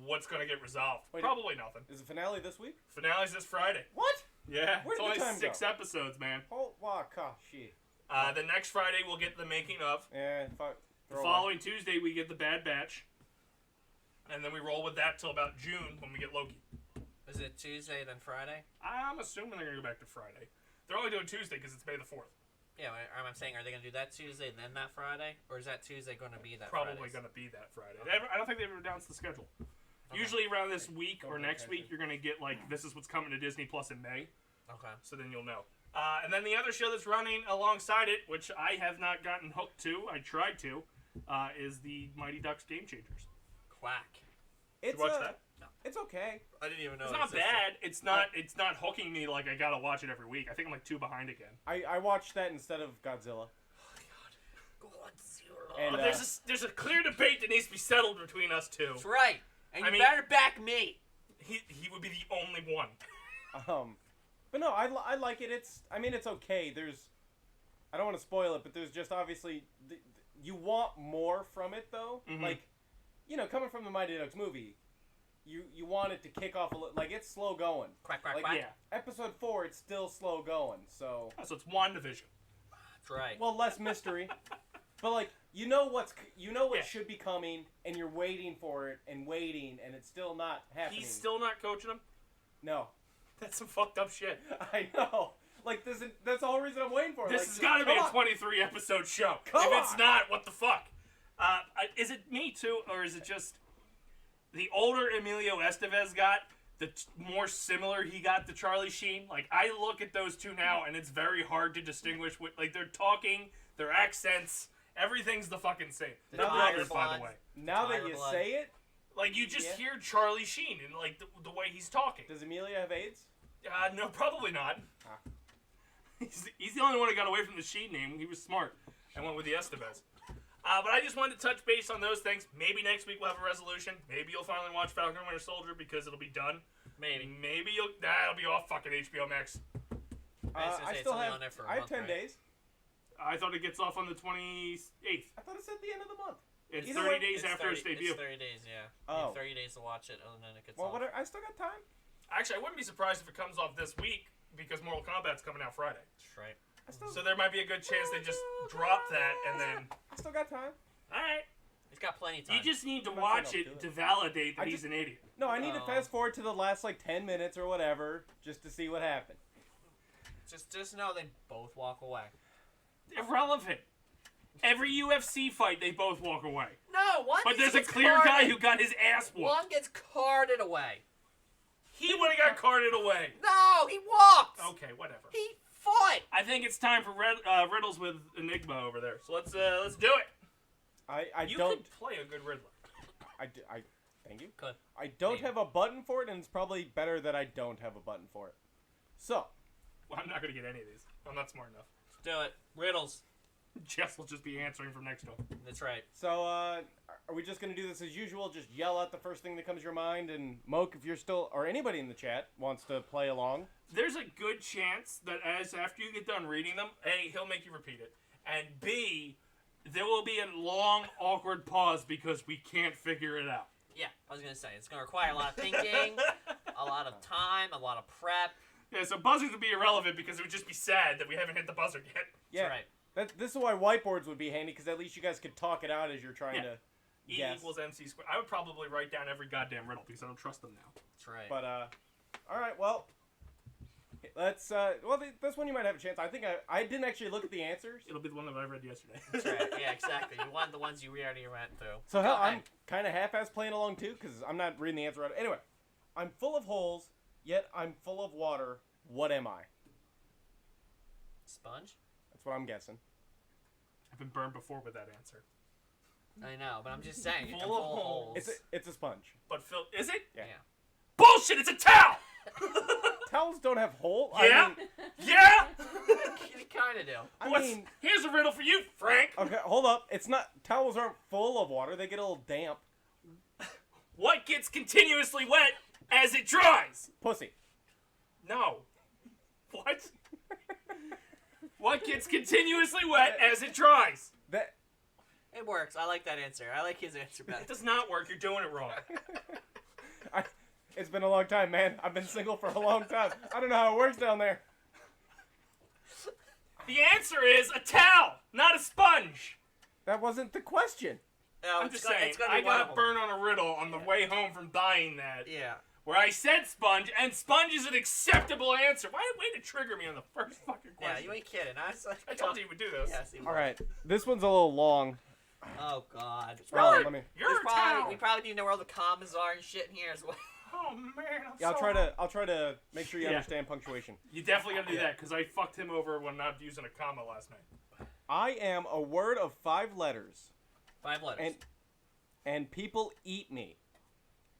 S3: What's going to get resolved?
S2: Wait,
S3: Probably nothing.
S2: Is the finale this week?
S3: Finale's this Friday.
S2: What?
S3: Yeah,
S2: Where
S3: it's
S2: did the
S3: only
S2: time
S3: 6
S2: go?
S3: episodes, man.
S2: Oh, wow, gosh, shit.
S3: The next Friday we'll get the making of.
S2: Yeah, fuck.
S3: The following Tuesday we get the Bad Batch. And then we roll with that till about June when we get Loki.
S1: Is it Tuesday then Friday?
S3: I'm assuming they're going to go back to Friday. They're only doing Tuesday because it's May the 4th.
S1: Yeah, I'm saying, are they going to do that Tuesday then that Friday? Or is that Tuesday going to be that
S3: Probably
S1: Fridays?
S3: going to be that Friday. I don't think they've ever announced the schedule.
S1: Okay.
S3: Usually around this week or next
S2: Okay.
S3: week you're going to get like, this is what's coming to Disney Plus in May.
S1: Okay.
S3: So then you'll know. And then the other show that's running alongside it, which I have not gotten hooked to, I tried to, is the Mighty Ducks Game Changers.
S1: Quack.
S3: Did
S2: It's
S3: you watch that?
S2: It's okay.
S1: I didn't even know
S3: It's
S1: it
S3: not
S1: existed.
S3: bad. It's not hooking me like I gotta watch it every week. I think I'm like 2 behind again.
S2: I watched that instead of Godzilla.
S1: Godzilla.
S2: And,
S3: But there's a clear debate that needs to be settled between us two.
S1: That's right. And
S3: I
S1: you
S3: mean-
S1: better back me.
S3: He would be the only one.
S2: But no, I like it. It's okay. I don't want to spoil it, but there's just obviously you want more from it though.
S3: Mhm.
S2: Like, coming from the Mighty Ducks movie, you want it to kick off a little. Like, it's slow going.
S1: Quack, quack,
S2: Like,
S1: quack.
S3: Yeah.
S2: Episode 4, it's still slow going. So,
S3: So it's WandaVision.
S1: That's right.
S2: well, less mystery, but like you know what
S3: Yeah.
S2: should be coming, and you're waiting for it and waiting, and it's still not happening.
S3: He's still not coaching them.
S2: no.
S3: That's some fucked up shit.
S2: I know. Like, that's the whole reason I'm waiting for it.
S3: This
S2: Like,
S3: has got to be
S2: come
S3: a
S2: on.
S3: 23 episode show.
S2: Come
S3: If it's
S2: on.
S3: not, what the fuck? Is it me too, or is it just the older Emilio Estevez got, the more similar he got to Charlie Sheen? Like, I look at those two now, and it's very hard to distinguish. Like, they're talking, their accents, everything's the fucking same.
S1: The
S3: They're
S1: tiger
S3: brothers, by
S1: blood.
S3: the way.
S2: Now that
S1: Tiger
S2: you
S1: blood.
S2: say it,
S3: Like, you just
S2: Yeah.
S3: hear Charlie Sheen and, like, the way he's talking.
S2: does Amelia have AIDS?
S3: No, probably not.
S2: Ah.
S3: He's the only one who got away from the Sheen name. He was smart and went with the Estevez. But I just wanted to touch base on those things. Maybe next week we'll have a resolution. Maybe you'll finally watch Falcon and Winter Soldier because it'll be done.
S1: Maybe.
S3: Maybe it'll be off fucking HBO Max.
S1: I was gonna say
S2: I
S1: it's
S2: still
S1: only
S2: have.
S1: on there for a
S2: I have
S1: month,
S2: 10
S1: right?
S2: days.
S3: I thought it gets off on the 28th.
S2: I thought it said the end of the month.
S3: It's
S2: Either
S3: 30
S2: way,
S3: days after its debut.
S1: It's 30 days, yeah.
S2: Oh.
S1: You have 30 days to watch it, and then it gets
S2: Well,
S1: off.
S2: whatever. I still got time.
S3: Actually, I wouldn't be surprised if it comes off this week because Mortal Kombat's coming out Friday.
S1: That's right.
S3: So there might be a good chance they just drop that and then.
S2: I still got time.
S3: All right.
S1: He's got plenty of time.
S3: You just need to
S2: I'm not
S3: watch
S2: saying I'll
S3: it
S2: do
S3: to validate that
S2: I
S3: he's
S2: just-
S3: an idiot.
S2: No, I need to
S1: No.
S2: fast forward to the last like 10 minutes or whatever just to see what happened.
S1: Just know they both walk away.
S3: Irrelevant. Every UFC fight, they both walk away.
S1: No, one
S3: But there's a
S1: gets
S3: clear guy
S1: carded.
S3: who got his ass whooped.
S1: One gets carded away.
S3: He would have got carted away.
S1: No, he walked.
S3: Okay, whatever.
S1: He fought.
S3: I think it's time for riddles with Enigma over there. So let's do it.
S2: I
S3: You
S2: don't.
S3: could play a good Riddler.
S2: I thank you.
S1: Good.
S2: I don't
S1: Maybe.
S2: have a button for it, and it's probably better that I don't have a button for it. So,
S3: Well, I'm not gonna get any of these. I'm not smart enough.
S1: Let's do it. Riddles.
S3: Jess will just be answering from next to him.
S1: That's right.
S2: are we just gonna do this as usual? Just yell out the first thing that comes to your mind, and Moke, if you're still, or anybody in the chat wants to play along.
S3: There's a good chance that after you get done reading them, A, he'll make you repeat it, and B, there will be a long, awkward pause because we can't figure it out.
S1: Yeah, I was gonna say it's gonna require a lot of thinking, a lot of time, a lot of prep.
S3: Yeah, so buzzers would be irrelevant because it would just be sad that we haven't hit the buzzer yet.
S2: Yeah,
S1: That's right.
S2: this is why whiteboards would be handy, because at least you guys could talk it out as you're trying
S3: Yeah.
S2: to
S3: E
S2: guess.
S3: equals MC squared. I would probably write down every goddamn riddle because I don't trust them now.
S1: That's right.
S2: But all right, well, let's this one you might have a chance. I think I didn't actually look at the answers,
S3: It'll be the one that I read yesterday.
S1: That's right. Yeah, exactly. You want the ones you already went through.
S2: so hell,
S1: Go
S2: I'm
S1: ahead.
S2: kind of half-ass playing along too, because I'm not reading the answer out. Anyway, I'm full of holes, yet I'm full of water. What am I?
S1: Sponge.
S2: That's what I'm guessing.
S3: I've been burned before with that answer.
S1: I know, but I'm just saying.
S3: Full
S1: I'm
S3: of
S1: of
S3: holes.
S2: It's a sponge.
S3: But Phil, is it?
S2: Yeah.
S1: Yeah.
S3: Bullshit! It's a towel.
S2: Towels don't have hole.
S3: Yeah. Yeah.
S1: You kind of do.
S2: I mean,
S3: Here's a riddle for you, Frank.
S2: okay, hold up. It's not. Towels aren't full of water. They get a little damp.
S3: What gets continuously wet as it dries?
S2: Pussy.
S3: No. What? What gets continuously wet as it dries?
S2: That.
S1: It works. I like that answer. I like his answer better.
S3: It does not work. You're doing it wrong.
S2: It's been a long time, man. I've been single for a long time. I don't know how it works down there.
S3: The answer is a towel, not a sponge.
S2: That wasn't the question.
S1: No,
S3: I'm
S1: it's
S3: just
S1: gonna-
S3: saying.
S1: it's gonna
S3: I
S1: be one of
S3: got
S1: them.
S3: burned on a riddle on the way home from buying that,
S1: Yeah.
S3: where I said sponge, and sponge is an acceptable answer. Way to trigger me on the first fucking question.
S1: Yeah, you ain't kidding. I was like,
S3: I told you you would do this.
S1: Yes, he
S2: All
S1: was.
S2: right, this one's a little long.
S1: Oh God.
S2: Well, let me.
S3: You're a towel.
S1: We probably need to know where all the commas are and shit in here as well.
S3: Oh man, I'm
S2: Yeah,
S3: so
S2: I'll try to make sure you
S3: Yeah.
S2: understand punctuation.
S3: You definitely gotta do that because I fucked him over when not using a comma last night.
S2: I am a word of 5 letters,
S1: 5 letters.
S2: and people eat me.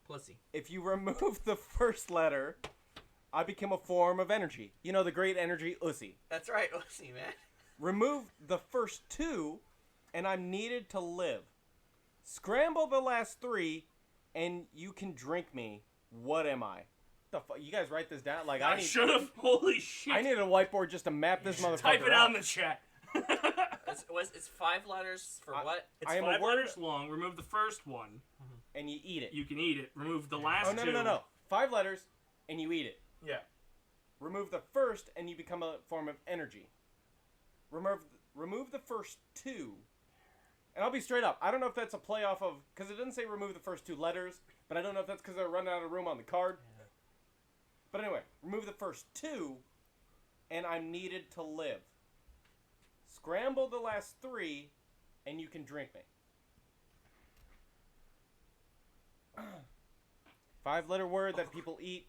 S1: Pussy.
S2: If you remove the first letter, I become a form of energy. You know the great energy Uzi.
S1: That's right, pussy, man.
S2: Remove the first 2, and I'm needed to live. Scramble the last 3, and you can drink me. What am I? The fuck? You guys write this down? Like
S3: I should have. Holy shit!
S2: I need a whiteboard just to map this motherfucker
S3: Type it out
S2: out.
S3: in the chat.
S1: It's 5 letters for what?
S3: It's
S2: I am a
S3: 5
S2: word-
S3: letters long. Remove the first one.
S2: And you eat it.
S3: You can eat it. Remove the last
S2: Oh no
S3: two.
S2: no. 5 letters, and you eat it.
S3: Yeah.
S2: Remove the first, and you become a form of energy. Remove the first 2, and I'll be straight up. I don't know if that's a play off of, because it doesn't say remove the first 2 letters, but I don't know if that's because they're running out of room on the card.
S1: Yeah.
S2: But anyway, remove the first 2, and I'm needed to live. Scramble the last 3, and you can drink me. 5-letter word that people eat.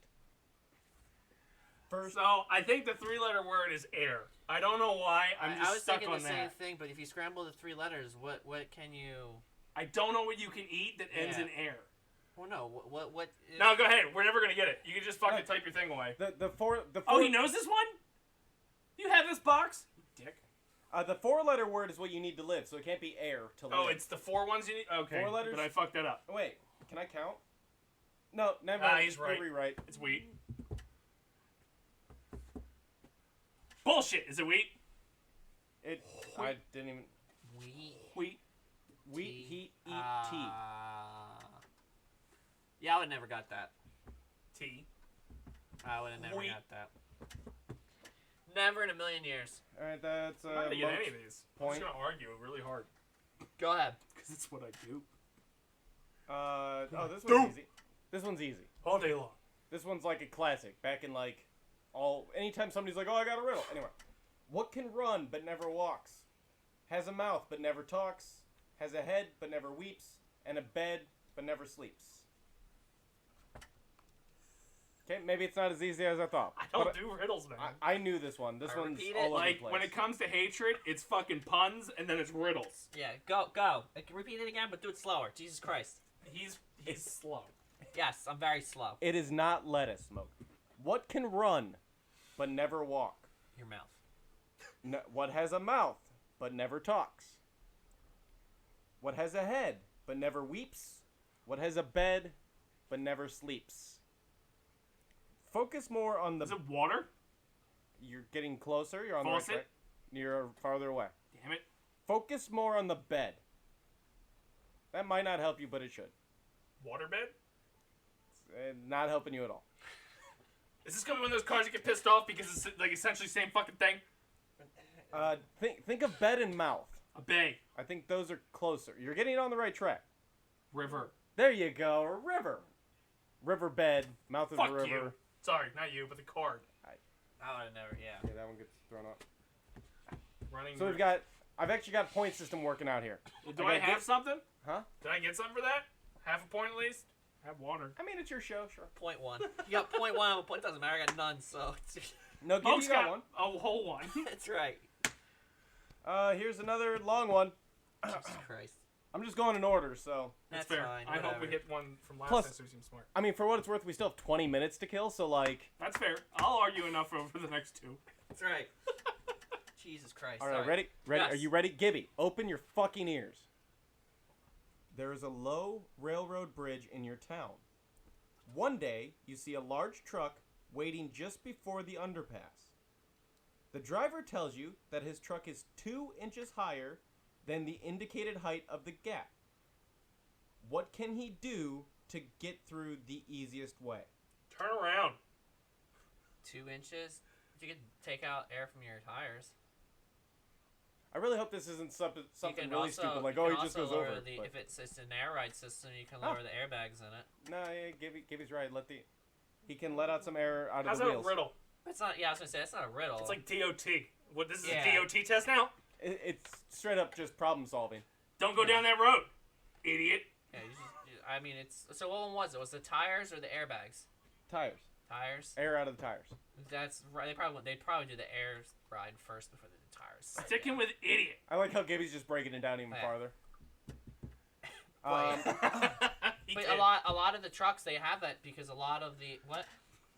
S2: First,
S3: So I think the 3-letter word is air. I don't know why. I'm
S1: I
S3: just
S1: was
S3: stuck
S1: thinking
S3: on
S1: the same
S3: that.
S1: thing, but if you scramble the 3 letters, what can you?
S3: I don't know what you can eat that ends
S1: Yeah.
S3: in air.
S1: Well, no. What?
S3: No, go ahead. We're never gonna get it. You can just fucking
S2: No.
S3: type your thing away.
S2: the 4
S3: Oh, he knows this one? You have this box? Dick.
S2: The 4-letter word is what you need to live, so it can't be air to live.
S3: Oh, it's the 4 ones you need? Okay.
S2: 4 letters?
S3: But I fucked that up.
S2: Wait, can I count? No, never.
S3: He's right.
S2: You'll rewrite.
S3: It's wheat. Bullshit. Is it wheat?
S2: I didn't even.
S3: Wheat.
S2: Wheat, heat, eat, tea.
S1: Yeah, I would never got that.
S3: Tea.
S1: I would have never
S3: Wheat.
S1: got that. Never in a million years.
S2: All right, that's
S3: I'm not gonna get any of
S2: Moke's
S3: these. I'm
S2: point.
S3: just gonna argue really hard.
S1: Go ahead.
S3: Because it's what I do.
S2: This one's easy. This one's easy.
S3: All day long.
S2: This one's like a classic. Back in like anytime somebody's like, oh, I got a riddle. Anyway, what can run but never walks, has a mouth but never talks, has a head but never weeps, and a bed but never sleeps? Okay, maybe it's not as easy as I thought.
S3: I don't do riddles, man.
S2: I knew this one. This one's
S1: repeat
S2: all
S1: it.
S2: over the
S3: Like,
S2: place.
S3: when it comes to hatred, it's fucking puns, and then it's riddles.
S1: Yeah, go. Repeat it again, but do it slower. Jesus Christ.
S3: He's slow.
S1: Yes, I'm very slow.
S2: It is not lettuce, Smoke. What can run but never walk?
S1: Your mouth.
S2: What has a mouth but never talks? What has a head but never weeps? What has a bed but never sleeps? Focus more on the...
S3: Is it water?
S2: You're getting closer. You're on the right
S3: Faucet?
S2: track. You're farther away.
S3: Damn it.
S2: Focus more on the bed. That might not help you, but it should.
S3: Waterbed?
S2: Not helping you at all.
S3: Is this gonna be one of those cars you get pissed off because it's like essentially the same fucking thing?
S2: Think of bed and mouth.
S3: A bay.
S2: I think those are closer. You're getting on the right track.
S3: River.
S2: There you go. A river. Riverbed. Mouth of
S3: Fuck
S2: the river.
S3: you. Sorry, not you, but the card.
S1: I would have never, yeah.
S2: Yeah, that one gets thrown up.
S3: Running.
S2: So I've actually got point system working out here.
S3: Do I have something?
S2: Huh?
S3: Did I get something for that? Half a point at least? Have water.
S2: I mean, it's your show, sure.
S1: 0.1. You got 0.1, but point doesn't matter. I got none, so.
S2: No, give
S3: Moke's
S2: you got one.
S3: a whole one.
S1: That's right.
S2: Here's another long one.
S1: Jesus Christ.
S2: I'm just going in order, so.
S3: That's
S1: That's
S3: fair.
S1: fine.
S3: I hope we
S1: whatever.
S3: hit one from last
S2: Plus-
S3: time so we seem smart.
S2: I mean, for what it's worth, we still have 20 minutes to kill, so like.
S3: That's fair. I'll argue enough over the next two.
S1: That's right. Jesus Christ.
S2: All right,
S1: Sorry.
S2: ready?
S1: Yes.
S2: Are you ready? Gibby, open your fucking ears. There is a low railroad bridge in your town. One day, you see a large truck waiting just before the underpass. The driver tells you that his truck is 2 inches higher than the indicated height of the gap. What can he do to get through the easiest way?
S3: Turn around.
S1: 2 inches. You could take out air from your tires.
S2: I really hope this isn't something
S1: You can
S2: really
S1: also,
S2: stupid, like,
S1: you
S2: oh,
S1: can
S2: he just
S1: also
S2: goes
S1: lower
S2: over.
S1: the,
S2: But-
S1: if it's an air ride system, you can
S2: Oh.
S1: lower the airbags in it.
S2: No, yeah, Gibby's right. He can let out some air out of
S3: How's
S2: the
S3: that
S2: wheels.
S3: a riddle?
S1: It's not. Yeah, I was gonna say it's not a riddle.
S3: It's like DOT. What, this is
S1: Yeah.
S3: a DOT test now?
S2: It's straight up just problem solving.
S3: Don't go down that road, idiot.
S1: Yeah, I mean, it's. So what one was it? Was the tires or the airbags?
S2: Tires,
S1: Tires.
S2: air out of the tires.
S1: That's right. They'd probably do the air ride first before they do tires.
S3: Sticking with idiot.
S2: I like how Gibby's just breaking it down even
S1: Yeah.
S2: farther.
S3: He
S1: But
S3: did.
S1: a lot of the trucks they have that because a lot of the what?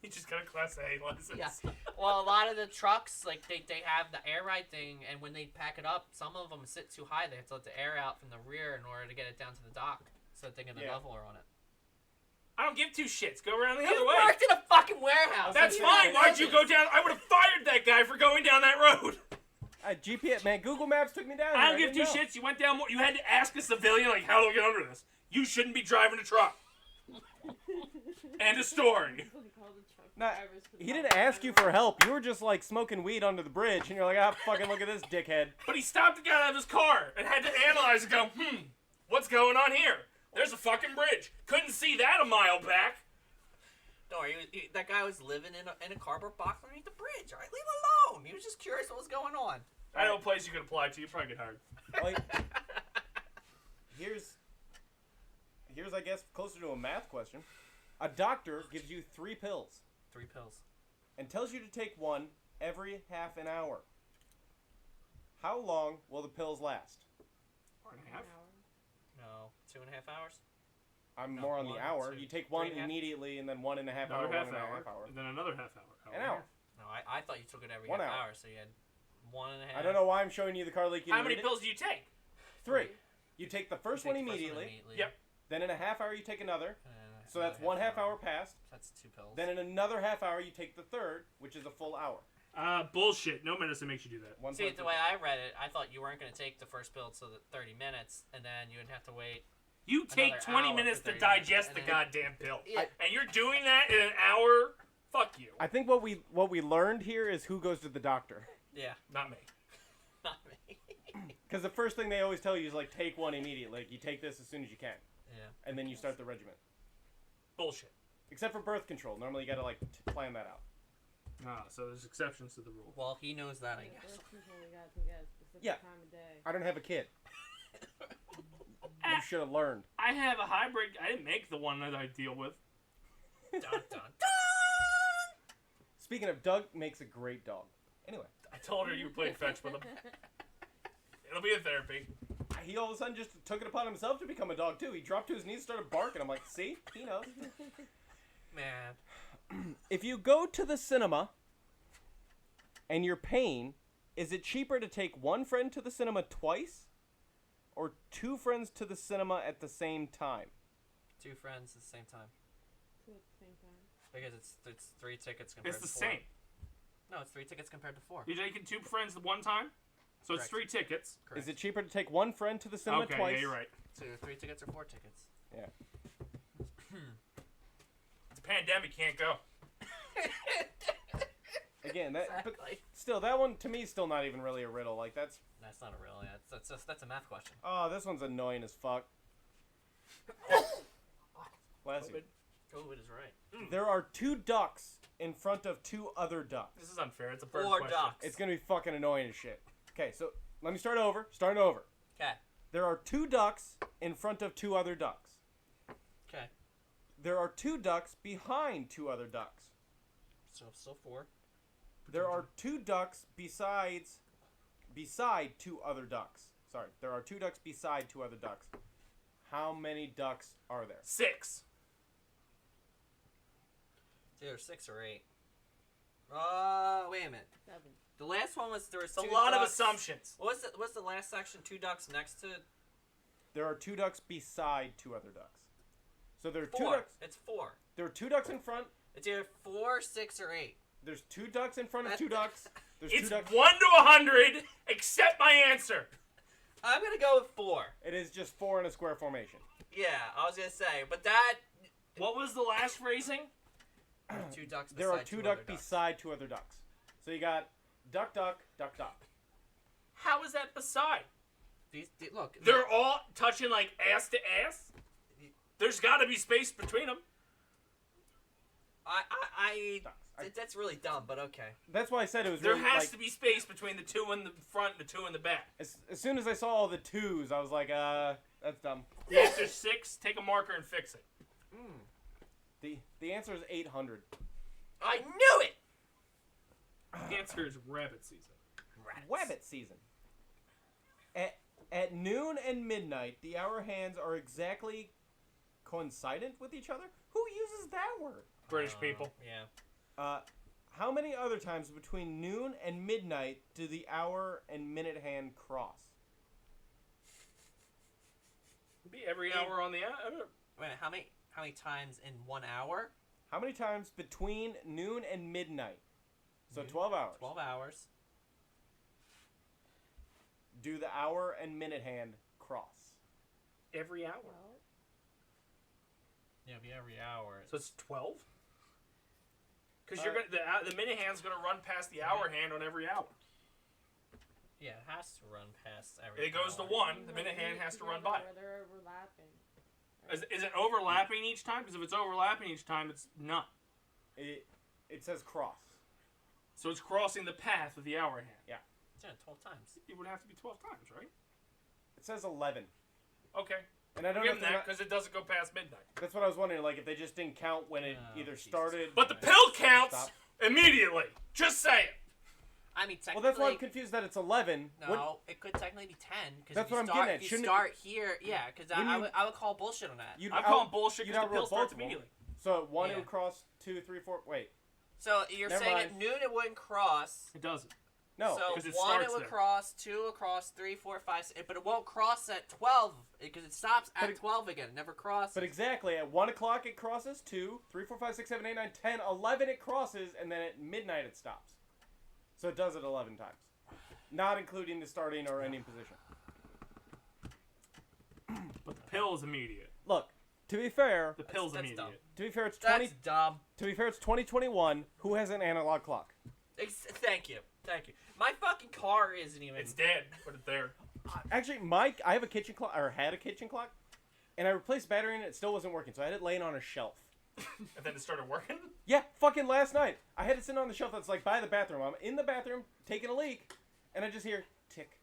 S3: He just got a Class A license.
S1: Yeah. Well, a lot of the trucks like they have the air ride thing, and when they pack it up, some of them sit too high. They have to let the air out from the rear in order to get it down to the dock, so that they can get
S2: Yeah.
S1: a leveler on it.
S3: I don't give two shits. Go around the
S1: You
S3: other way.
S1: worked in a fucking warehouse.
S3: That's
S1: You
S3: fine.
S1: know
S3: Why'd you go down? I would have fired that guy for going down that road.
S2: GPS, man, Google Maps took me down.
S3: I
S2: here.
S3: don't give two
S2: didn't know.
S3: shits. You went down more. You had to ask a civilian, like, how do I get under this? You shouldn't be driving a truck. End of story.
S2: Nah, he didn't ask you for help. You were just like smoking weed under the bridge, and you're like, ah, fucking look at this dickhead.
S3: But he stopped the guy out of his car and had to analyze and go, what's going on here? There's a fucking bridge. Couldn't see that a mile back.
S1: Don't worry, that guy was living in a cardboard box underneath the bridge. All right, leave him alone. He was just curious what was going on.
S3: I know a place you could apply to. You probably get hired.
S2: Like, here's I guess closer to a math question. A doctor gives you 3 pills
S1: 3 pills.
S2: and tells you to take one every half an hour. How long will the pills last?
S3: Hour and a half.
S1: No, 2.5 hours.
S2: I'm
S1: No,
S2: more on
S1: 1,
S2: the hour.
S1: 2,
S2: You take one
S1: 3.5.
S2: immediately and then 1.5 hour,
S3: Another half
S2: 1.5
S3: hour,
S2: hour.
S3: and then another half hour.
S2: An hour.
S1: No, I thought you took it every
S2: 1
S1: half
S2: hour.
S1: hour, so you had 1.5.
S2: I don't know why I'm showing you the card leak.
S3: How many pills do you take?
S2: 3. You take the first
S1: Take
S2: one
S1: the first
S2: immediately.
S3: Yep.
S2: Then in a half hour you take another.
S1: And
S2: So that's
S1: another
S2: 1/2 hour passed.
S1: That's 2 pills.
S2: Then in another half hour you take the third, which is a full hour.
S3: Bullshit. No medicine makes you do that.
S2: One
S1: See,
S2: point
S1: the
S2: for-
S1: way I read it, I thought you weren't going to take the first pill till the 30 minutes, and then you would have to wait.
S3: You take
S1: Another
S3: 20
S1: hour
S3: minutes
S1: for
S3: to
S1: 30 minutes,
S3: digest
S1: and
S3: the
S1: then-
S3: goddamn pill.
S1: Yeah.
S3: And you're doing that in an hour? Fuck you.
S2: I think what we learned here is who goes to the doctor.
S1: Yeah,
S3: Not me.
S1: not me.
S2: Because the first thing they always tell you is like take one immediately. Like you take this as soon as you can,
S1: Yeah.
S2: and then you start the regimen.
S3: Bullshit.
S2: Except for birth control. Normally you gotta like plan that out.
S3: So there's exceptions to the rule.
S1: Well, he knows that, I
S6: Yeah,
S1: guess.
S6: birth control, you gotta take at a specific
S2: Yeah.
S6: time of day.
S2: I don't have a kid. You should have learned.
S3: I have a hybrid. I didn't make the one that I deal with.
S1: Dun, dun, dun.
S2: Speaking of, Doug makes a great dog. Anyway,
S3: I told her you were playing fetch with him. It'll be in therapy.
S2: he all of a sudden just took it upon himself to become a dog too. He dropped to his knees and started barking. I'm like, see? He knows.
S1: Man.
S2: If you go to the cinema and you're paying, is it cheaper to take one friend to the cinema twice or two friends to the cinema at the same time?
S1: 2 friends at the same time.
S6: Two at the same time.
S1: Because it's 3 tickets compared
S3: It's the
S1: to 4.
S3: same.
S1: No, it's 3 tickets compared to 4.
S3: You're taking 2 friends at one time? So it's
S1: Correct.
S3: 3 tickets.
S1: Correct.
S2: Is it cheaper to take one friend to the cinema
S3: Okay,
S2: twice?
S3: yeah, you're right.
S1: So 3 tickets or 4 tickets?
S2: Yeah.
S3: It's a pandemic, can't go.
S2: Again, but
S1: Exactly.
S2: still, that one to me is still not even really a riddle. Like that's
S1: That's not a real. Yeah, that's a math question.
S2: oh, this one's annoying as fuck. Bless you.
S1: COVID is right.
S2: There are 2 ducks in front of 2 other ducks.
S3: This is unfair. It's a bird
S1: 4
S3: question.
S1: ducks.
S2: It's gonna be fucking annoying as shit. Okay, so let me start over. Starting over.
S1: Okay.
S2: There are 2 ducks in front of 2 other ducks.
S1: Okay.
S2: There are 2 ducks behind 2 other ducks.
S1: So still 4.
S2: There are 2 ducks beside 2 other ducks. Sorry, there are 2 ducks beside 2 other ducks. How many ducks are there?
S3: 6.
S1: It's either 6 or 8. Wait a minute.
S6: 7.
S1: The last one was there was
S3: It's a
S1: 2
S3: lot of
S1: ducks.
S3: assumptions.
S1: What's the last section? 2 ducks next to
S2: There are 2 ducks beside 2 other ducks. So there are 2
S1: 4.
S2: ducks.
S1: It's 4.
S2: There are 2 ducks in front.
S1: It's either 4, 6, or 8.
S2: There's 2 ducks in front of 2 ducks. There's 2
S3: It's
S2: ducks.
S3: 1 to 100. Accept my answer.
S1: I'm gonna go with 4.
S2: It is just 4 in a square formation.
S1: Yeah, I was gonna say, but that
S3: What was the last phrasing?
S1: 2 ducks.
S2: There are
S1: beside
S2: 2
S1: other
S2: ducks beside 2 other ducks. So you got duck, duck, duck, duck.
S3: How is that beside?
S1: Look,
S3: They're all touching like ass to ass? There's got to be space between them.
S2: Ducks.
S1: That's really dumb, but okay.
S2: That's why I said it was
S3: There
S2: really,
S3: has
S2: like,
S3: to be space between the 2 in the front and the 2 in the back.
S2: As soon as I saw all the 2s, I was like, that's dumb.
S3: The answer's 6. Take a marker and fix it.
S2: The answer is 800.
S1: I knew it.
S3: The answer is rabbit season.
S2: Wabbit season. At noon and midnight, the hour hands are exactly coincident with each other? Who uses that word?
S3: British people.
S1: Yeah.
S2: How many other times between noon and midnight do the hour and minute hand cross?
S3: Be every hour on the hour.
S1: Wait, how many times in 1 hour?
S2: How many times between noon and midnight? So
S1: Noon,
S2: 12 hours.
S1: 12 hours.
S2: Do the hour and minute hand cross?
S3: Every hour.
S6: Well,
S1: Yeah, it'll be every hour.
S3: So it's 12? Because you're gonna the minute hand's gonna run past the hour hand on every hour.
S1: Yeah, it has to run past every.
S3: It goes to
S1: hour.
S3: 1. The minute hand has to run by.
S6: where they're overlapping.
S3: Is it overlapping each time? Because if it's overlapping each time, it's none.
S2: It says cross.
S3: So it's crossing the path of the hour hand.
S2: Yeah.
S1: Yeah, 12 times.
S3: It would have to be 12 times, right?
S2: It says 11.
S3: Okay.
S2: And I don't know
S3: Give
S2: if
S3: them
S2: they're
S3: that
S2: not,
S3: because it doesn't go past midnight.
S2: that's what I was wondering, like if they just didn't count when it
S1: Oh,
S2: either
S1: Jesus.
S2: started.
S3: But the pill counts
S2: Stop.
S3: immediately. Just say it.
S1: I mean, technically.
S2: Well, that's why I'm confused that it's 11.
S1: No, it could technically be 10. Because
S2: That's
S1: if you
S2: what I'm
S1: start,
S2: getting at.
S1: If you
S2: Shouldn't it
S1: start here, yeah, because
S2: Wouldn't
S1: I
S2: you-
S1: would, I would call bullshit on that.
S2: You'd
S3: I'm
S2: out-
S3: calling bullshit
S2: you'd
S3: because the
S2: outrule
S3: pill starts
S2: both of them.
S3: immediately.
S2: So one it
S1: Yeah.
S2: would cross 2, 3, 4. Wait,
S1: So you're
S2: Never
S1: saying
S2: mind.
S1: at noon it wouldn't cross.
S3: It doesn't.
S2: no.
S1: So
S3: 'cause it
S1: 1 it
S3: starts
S1: would
S3: there.
S1: cross, 2 would cross, 3, 4, 5, 6, but it won't cross at 12 because it stops
S2: But
S1: at
S2: it-
S1: 12 again. It never crosses.
S2: But exactly at 1 o'clock it crosses 2, 3, 4, 5, 6, 7, 8, 9, 10, 11 it crosses, and then at midnight it stops. So it does it 11 times. Not including the starting or ending position.
S3: But the pill is immediate.
S2: Look, to be fair,
S3: The pill's
S1: That's
S3: immediate.
S1: dumb.
S2: to be fair, it's
S1: That's dumb.
S2: 2021. Who has an analog clock?
S1: Thank you. My fucking car isn't even.
S3: It's dead. Put it there.
S2: Actually, Mike, I have a kitchen clock, or had a kitchen clock, and I replaced battery in it. It still wasn't working, so I had it laying on a shelf.
S3: And then it started working?
S2: Yeah, fucking last night. I had it sitting on the shelf that's like by the bathroom. I'm in the bathroom taking a leak, and I just hear tick,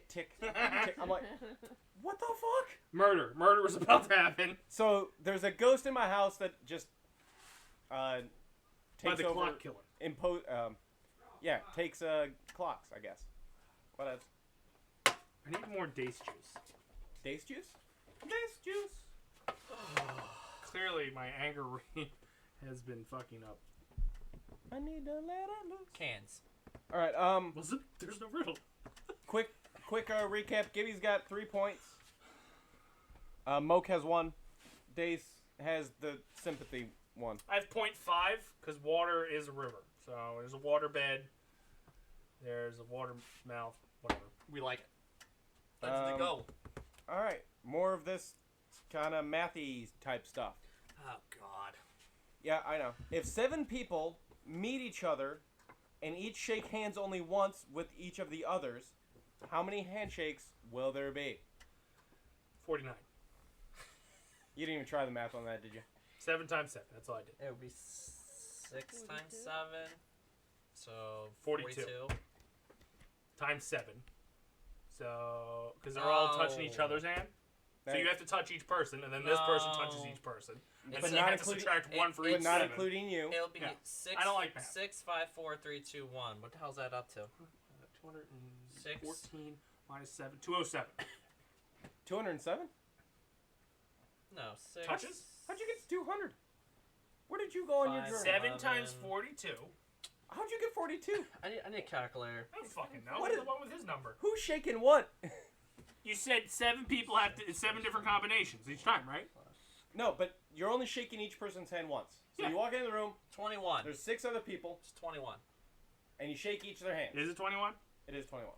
S2: tick, tick. I'm like, what the fuck?
S3: Murder. Murder was about to happen.
S2: So there's a ghost in my house that just
S3: By
S2: takes
S3: the
S2: over.
S3: clock killer.
S2: Takes clocks, I guess. What else?
S3: I need more Dace juice.
S2: Dace juice? Dace juice.
S3: Clearly, my anger rate has been fucking up.
S2: I need to let it loose.
S1: Cans.
S2: All right.
S3: Was it? There's no riddle.
S2: Quick recap. Gibby's got 3 points. Moke has 1. Dace has the sympathy 1.
S3: I have 0.5 because water is a river. So there's a water bed. There's a water mouth. Whatever.
S1: We like it. Let's go.
S2: All right. More of this kind of mathy type stuff.
S1: Oh God.
S2: Yeah, I know. If 7 people meet each other and each shake hands only once with each of the others, how many handshakes will there be?
S3: 49.
S2: You didn't even try the math on that, did you?
S3: 7 times 7. That's all I did.
S1: It would be 6 times 7. So
S3: 42.
S1: 42.
S3: Times 7. So, because they're all touching each
S1: Oh.
S3: other's hand. So
S2: Right.
S3: you have to touch each person, and then this person touches
S1: No.
S3: each person. And
S2: But
S3: so you
S2: not
S3: have to
S2: including-
S3: subtract 1 for
S2: But
S3: each
S2: not
S3: 7.
S2: including you.
S1: It'll be
S3: Yeah.
S1: 6.
S3: I don't like math.
S1: 6, 5, 4, 3, 2, 1. What the hell's that up to?
S3: 214 minus 7. 207.
S2: 207?
S1: No, 6.
S3: Touches?
S2: How'd you get to 200? Where did you go on your
S1: Five,
S2: journey?
S3: 7
S1: 11.
S3: times 42.
S2: How'd you get 42?
S1: I need a calculator.
S3: I don't fucking know.
S2: What
S3: What
S2: is-
S3: the one with his number?
S2: Who's shaking what?
S3: You said 7 people have to. It's 7 different combinations each time, right?
S2: No, but you're only shaking each person's hand once. So
S3: Yeah.
S2: you walk into the room,
S1: 21.
S2: there's 6 other people,
S1: It's 21.
S2: and you shake each of their hands.
S3: Is it 21?
S2: It is 21.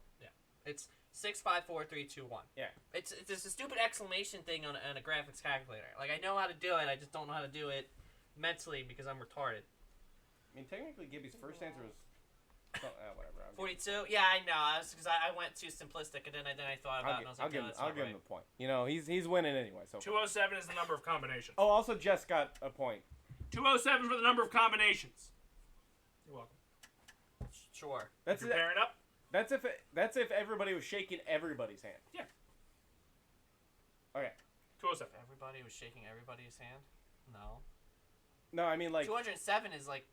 S1: It's 6, 5, 4, 3, 2, 1.
S2: Yeah.
S1: It's a stupid exclamation thing on a graphics calculator. Like, I know how to do it, I just don't know how to do it mentally because I'm retarded.
S2: I mean, technically, Gibby's first answer was... whatever.
S1: 42? Yeah, I know. Because I went too simplistic, and then I thought about it, and I was like,
S2: I'll give him the point. You know, he's winning anyway. So.
S3: 207 is the number of combinations.
S2: Oh, also, Jess got a point.
S3: 207 for the number of combinations. You're welcome.
S1: Sure.
S2: That's
S3: You're pairing up?
S2: That's if everybody was shaking everybody's hand.
S3: Yeah.
S2: Okay.
S3: 207.
S1: Everybody was shaking everybody's hand? No.
S2: No, I mean like
S1: 207 is like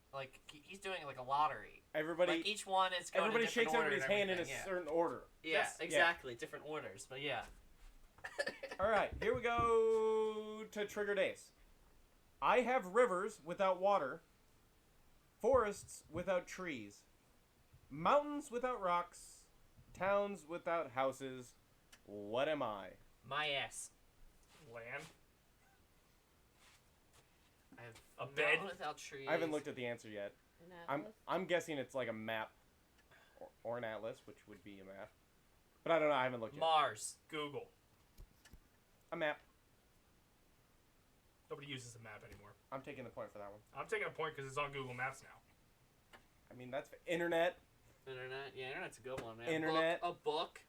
S1: he's doing like a lottery.
S2: everybody.
S1: Like each one is going
S2: Everybody
S1: in a different
S2: shakes
S1: order
S2: everybody's
S1: and
S2: hand in a
S1: everything,
S2: certain order.
S1: Yeah,
S3: Yes.
S1: exactly. Different orders, but yeah.
S2: All right, here we go to Trigger Days. I have rivers without water, forests without trees, mountains without rocks, towns without houses. What am I?
S1: My ass.
S3: Land.
S1: I have
S3: A
S1: mountain
S3: bed?
S1: without trees.
S2: I haven't looked at the answer yet.
S6: An atlas?
S2: I'm guessing it's like a map or an atlas, which would be a map. But I don't know. I haven't looked yet.
S1: Mars.
S3: Google.
S2: A map.
S3: Nobody uses a map anymore.
S2: I'm taking the point for that one.
S3: I'm taking a point because it's on Google Maps now.
S2: I mean, that's internet.
S1: Internet. Yeah, internet's a good one, man.
S2: Internet.
S1: A book.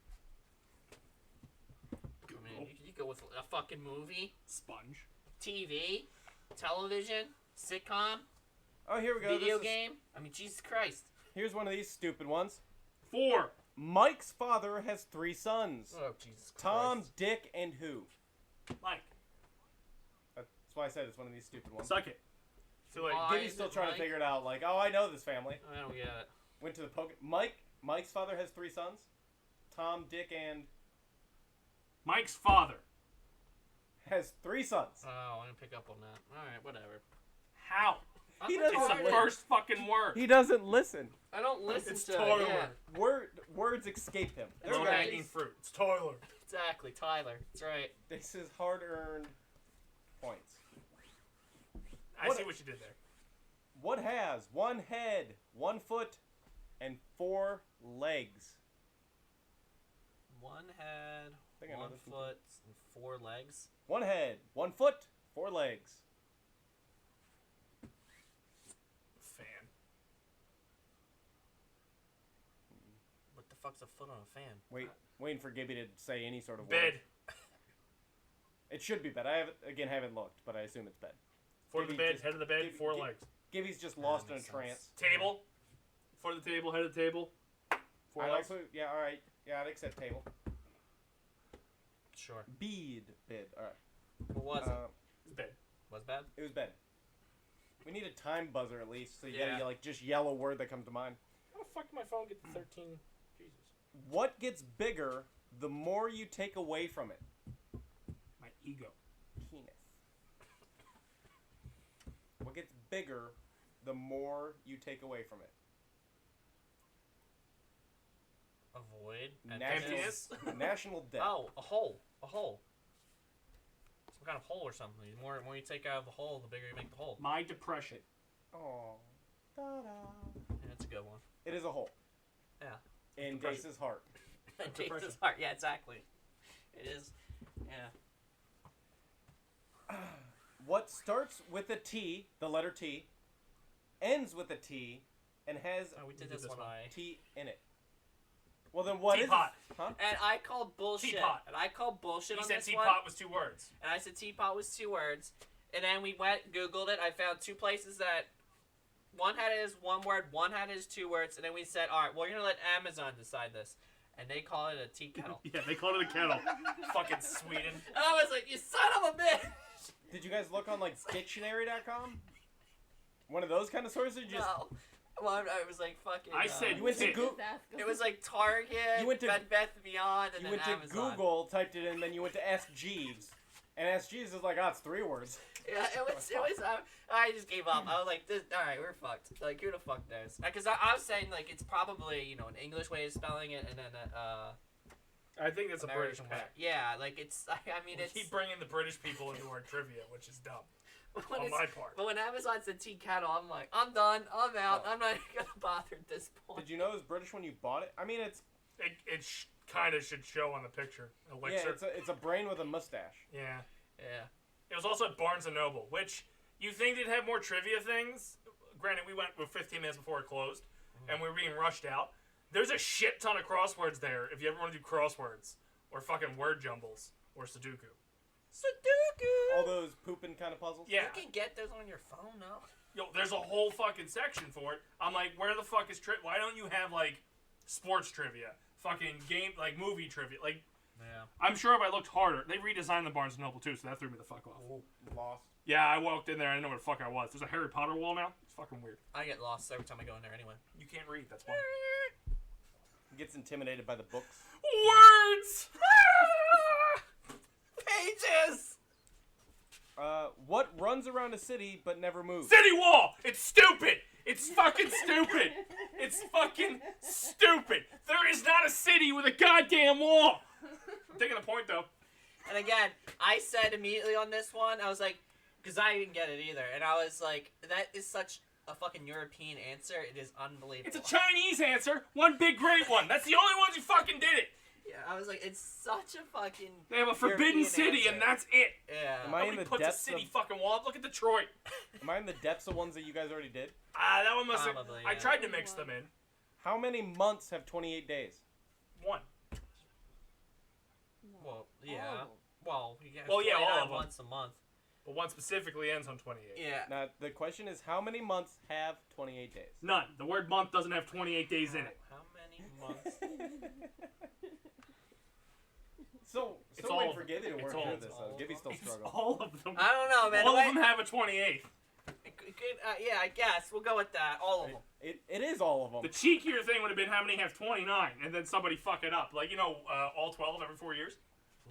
S1: I mean, you go with a fucking movie,
S3: Sponge.
S1: TV, television, sitcom,
S2: Oh, here we go.
S1: video
S2: This is-
S1: game. I mean, Jesus Christ.
S2: Here's one of these stupid ones.
S3: 4.
S2: Mike's father has 3 sons.
S1: Oh, Jesus Christ.
S2: Tom, Dick, and who?
S3: Mike.
S2: That's why I said it's one of these stupid ones.
S3: Suck it. Too late.
S1: Why
S2: Gibby's
S1: is
S2: still
S1: it
S2: trying
S1: Mike?
S2: to figure it out. Like, oh, I know this family.
S1: I don't get it.
S2: Went to the Mike's father has 3 sons. Tom, Dick, and
S3: Mike's father.
S2: has 3 sons.
S1: Oh, I didn't pick up on that. All right, whatever.
S3: How?
S1: I'm
S2: He doesn't
S3: It's the
S1: retarded.
S2: listen.
S3: first fucking word.
S2: He doesn't listen.
S1: I don't listen
S3: It's
S1: to
S3: Tyler.
S1: it. Yeah,
S2: Words escape him. There we
S3: Low
S2: go.
S1: right.
S3: hanging fruit. It's Tyler.
S1: exactly. Tyler. That's right.
S2: This is hard-earned points.
S3: I
S2: What
S3: see
S2: a-
S3: what you did there.
S2: What has 1 head, 1 foot, and 4 legs.
S1: One head,
S2: think I know
S1: one
S2: this one,
S1: foot, and 4 legs.
S2: 1 head, 1 foot, 4 legs.
S3: Fan.
S1: What the fuck's a foot on a fan?
S2: Waiting for Gibby to say any sort of
S3: Bed.
S2: word. It should be bed. I haven't looked, but I assume it's bed.
S3: Foot of the
S2: Gibby
S3: bed,
S2: just-
S3: head of the bed,
S2: Gibby-
S3: 4
S2: Gibby-
S3: legs.
S2: Gibby's just
S1: that
S2: lost in a
S1: makes
S2: trance.
S1: sense.
S3: Table. Foot of the table, head of the table. 4
S2: I
S3: legs.
S2: also, yeah, all right. Yeah, I'd accept table.
S1: Sure.
S2: Bed. All right.
S1: What was it?
S3: It's bed.
S1: Was bad?
S2: It was bed. We need a time buzzer at least, so you
S1: Yeah.
S2: gotta just yell a word that comes to mind.
S3: How the fuck did my phone get to 13? Jesus.
S2: What gets bigger the more you take away from it?
S3: My ego.
S2: Penis. What gets bigger the more you take away from it?
S1: Avoid.
S3: Emptiness?
S2: National debt.
S1: Oh, a hole. A hole. Some kind of hole or something. The more you take out of the hole, the bigger you make the hole.
S3: My depression.
S2: Oh. Ta-da.
S1: Yeah, that's a good one.
S2: It is a hole.
S1: Yeah.
S2: In
S3: Depression.
S2: Dace's heart.
S1: Dace's heart. Yeah, exactly. It is. Yeah.
S2: What starts with a T, the letter T, ends with a T, and has
S1: Oh, we did
S3: did
S1: this
S3: this
S1: one.
S3: one.
S2: T in it. Well, then what is
S3: Teapot.
S2: it? Huh?
S1: And I called bullshit.
S3: Teapot.
S1: And I called bullshit
S3: He
S1: on
S3: said
S1: this one.
S3: teapot was 2 words.
S1: And I said teapot was 2 words. And then we went, Googled it. I found 2 places that one had it as 1 word, one had it as 2 words. And then we said, all right, we're going to let Amazon decide this. And they call it a tea kettle.
S3: Yeah, they called it a kettle. Fucking Sweden.
S1: And I was like, you son of a bitch!
S2: Did you guys look on like dictionary.com? One of those kind of sources? You just
S1: No. Well, I was like fucking.
S3: I said
S2: You went to
S3: tit.
S2: Google.
S6: Just ask 'em.
S1: It was like Target,
S2: You went to-
S1: Bed Bath & Beyond, and
S2: You
S1: then
S2: went to
S1: Amazon.
S2: Google, typed it in, then you went to Ask Jeeves, and Ask Jeeves is like, it's 3 words.
S1: Yeah, it was. I just gave up. I was like, this. All right, we're fucked. Like, who the fuck knows? Because I was saying like it's probably an English way of spelling it, and then
S3: I think it's a British
S1: American way.
S3: pack.
S1: Yeah, like it's. I mean,
S3: We
S1: it's.
S3: keep bringing the British people into our trivia, which is dumb
S1: when
S3: on
S1: it's-
S3: my part.
S1: But when Amazon said tea kettle, I'm like, I'm done. I'm out.
S2: Oh.
S1: I'm not gonna bother at this point.
S2: Did you know it was British when you bought it? I mean, it's
S3: It kind of should show on the picture.
S2: yeah,
S3: Elixir.
S2: it's a brain with a mustache.
S3: Yeah.
S1: Yeah.
S3: It was also at Barnes & Noble, which you think they'd have more trivia things. Granted, we went with 15 minutes before it closed, and we were being rushed out. There's a shit ton of crosswords there if you ever want to do crosswords, or fucking word jumbles, or Sudoku.
S1: Sudoku.
S2: All those pooping kind of puzzles.
S3: Yeah.
S1: You can get those on your phone now.
S3: Yo, there's a whole fucking section for it. I'm like, where the fuck is why don't you have, like, sports trivia? Fucking game, like, movie trivia. Like,
S1: Yeah.
S3: I'm sure if I looked harder, they redesigned the Barnes & Noble, too, so that threw me the fuck off.
S2: Lost.
S3: Yeah, I walked in there, I didn't know where the fuck I was. There's a Harry Potter wall now. It's fucking weird.
S1: I get lost every time I go in there anyway.
S3: You can't read, that's why.
S2: Gets intimidated by the books.
S3: Words!
S1: Pages.
S2: What runs around a city but never moves?
S3: City Wall! It's stupid! It's fucking stupid! It's fucking stupid! There is not a city with a goddamn wall! I'm taking the point, though.
S1: And again, I said immediately on this one, I was like, because I didn't get it either, and I was like, that is such a fucking European answer. It is unbelievable.
S3: It's a Chinese answer, one big great one. That's the only ones who fucking did it.
S1: Yeah, I was like, it's such a fucking.
S3: They have a forbidden
S1: European
S3: city,
S1: answer.
S3: and that's it.
S1: Yeah.
S2: Am I in
S3: Nobody
S2: the
S3: puts a
S2: depths
S3: city
S2: of-
S3: fucking wall up. Look at Detroit.
S2: Am I in the depths of ones that you guys already did?
S3: That one must have.
S1: Probably,
S3: I
S1: yeah.
S3: tried to mix them in.
S2: How many months have 28 days?
S3: One.
S6: No.
S1: Well,
S6: All
S1: yeah.
S6: of 'em.
S1: Well, you get
S3: Well, yeah, all
S1: 29
S3: of 'em.
S1: once a month.
S3: But one specifically ends on 28.
S1: Yeah.
S2: Now, the question is, how many months have 28 days?
S3: None. The word month doesn't have 28 days in it.
S1: How many months?
S2: So
S3: It's all
S2: wait
S3: of
S2: for
S3: them.
S2: Gibby to
S3: It's
S2: work
S3: all
S2: through
S3: of
S2: this,
S1: them.
S2: though. Gibby's still
S3: It's
S2: struggling.
S3: all of them.
S1: I don't know, man.
S3: All
S1: The
S3: of
S1: way-
S3: them have a 28th.
S1: Yeah, I guess we'll go with that. All of them.
S2: It is all of them.
S3: The cheekier thing would have been how many have 29, and then somebody fuck it up. Like, all 12 every 4 years.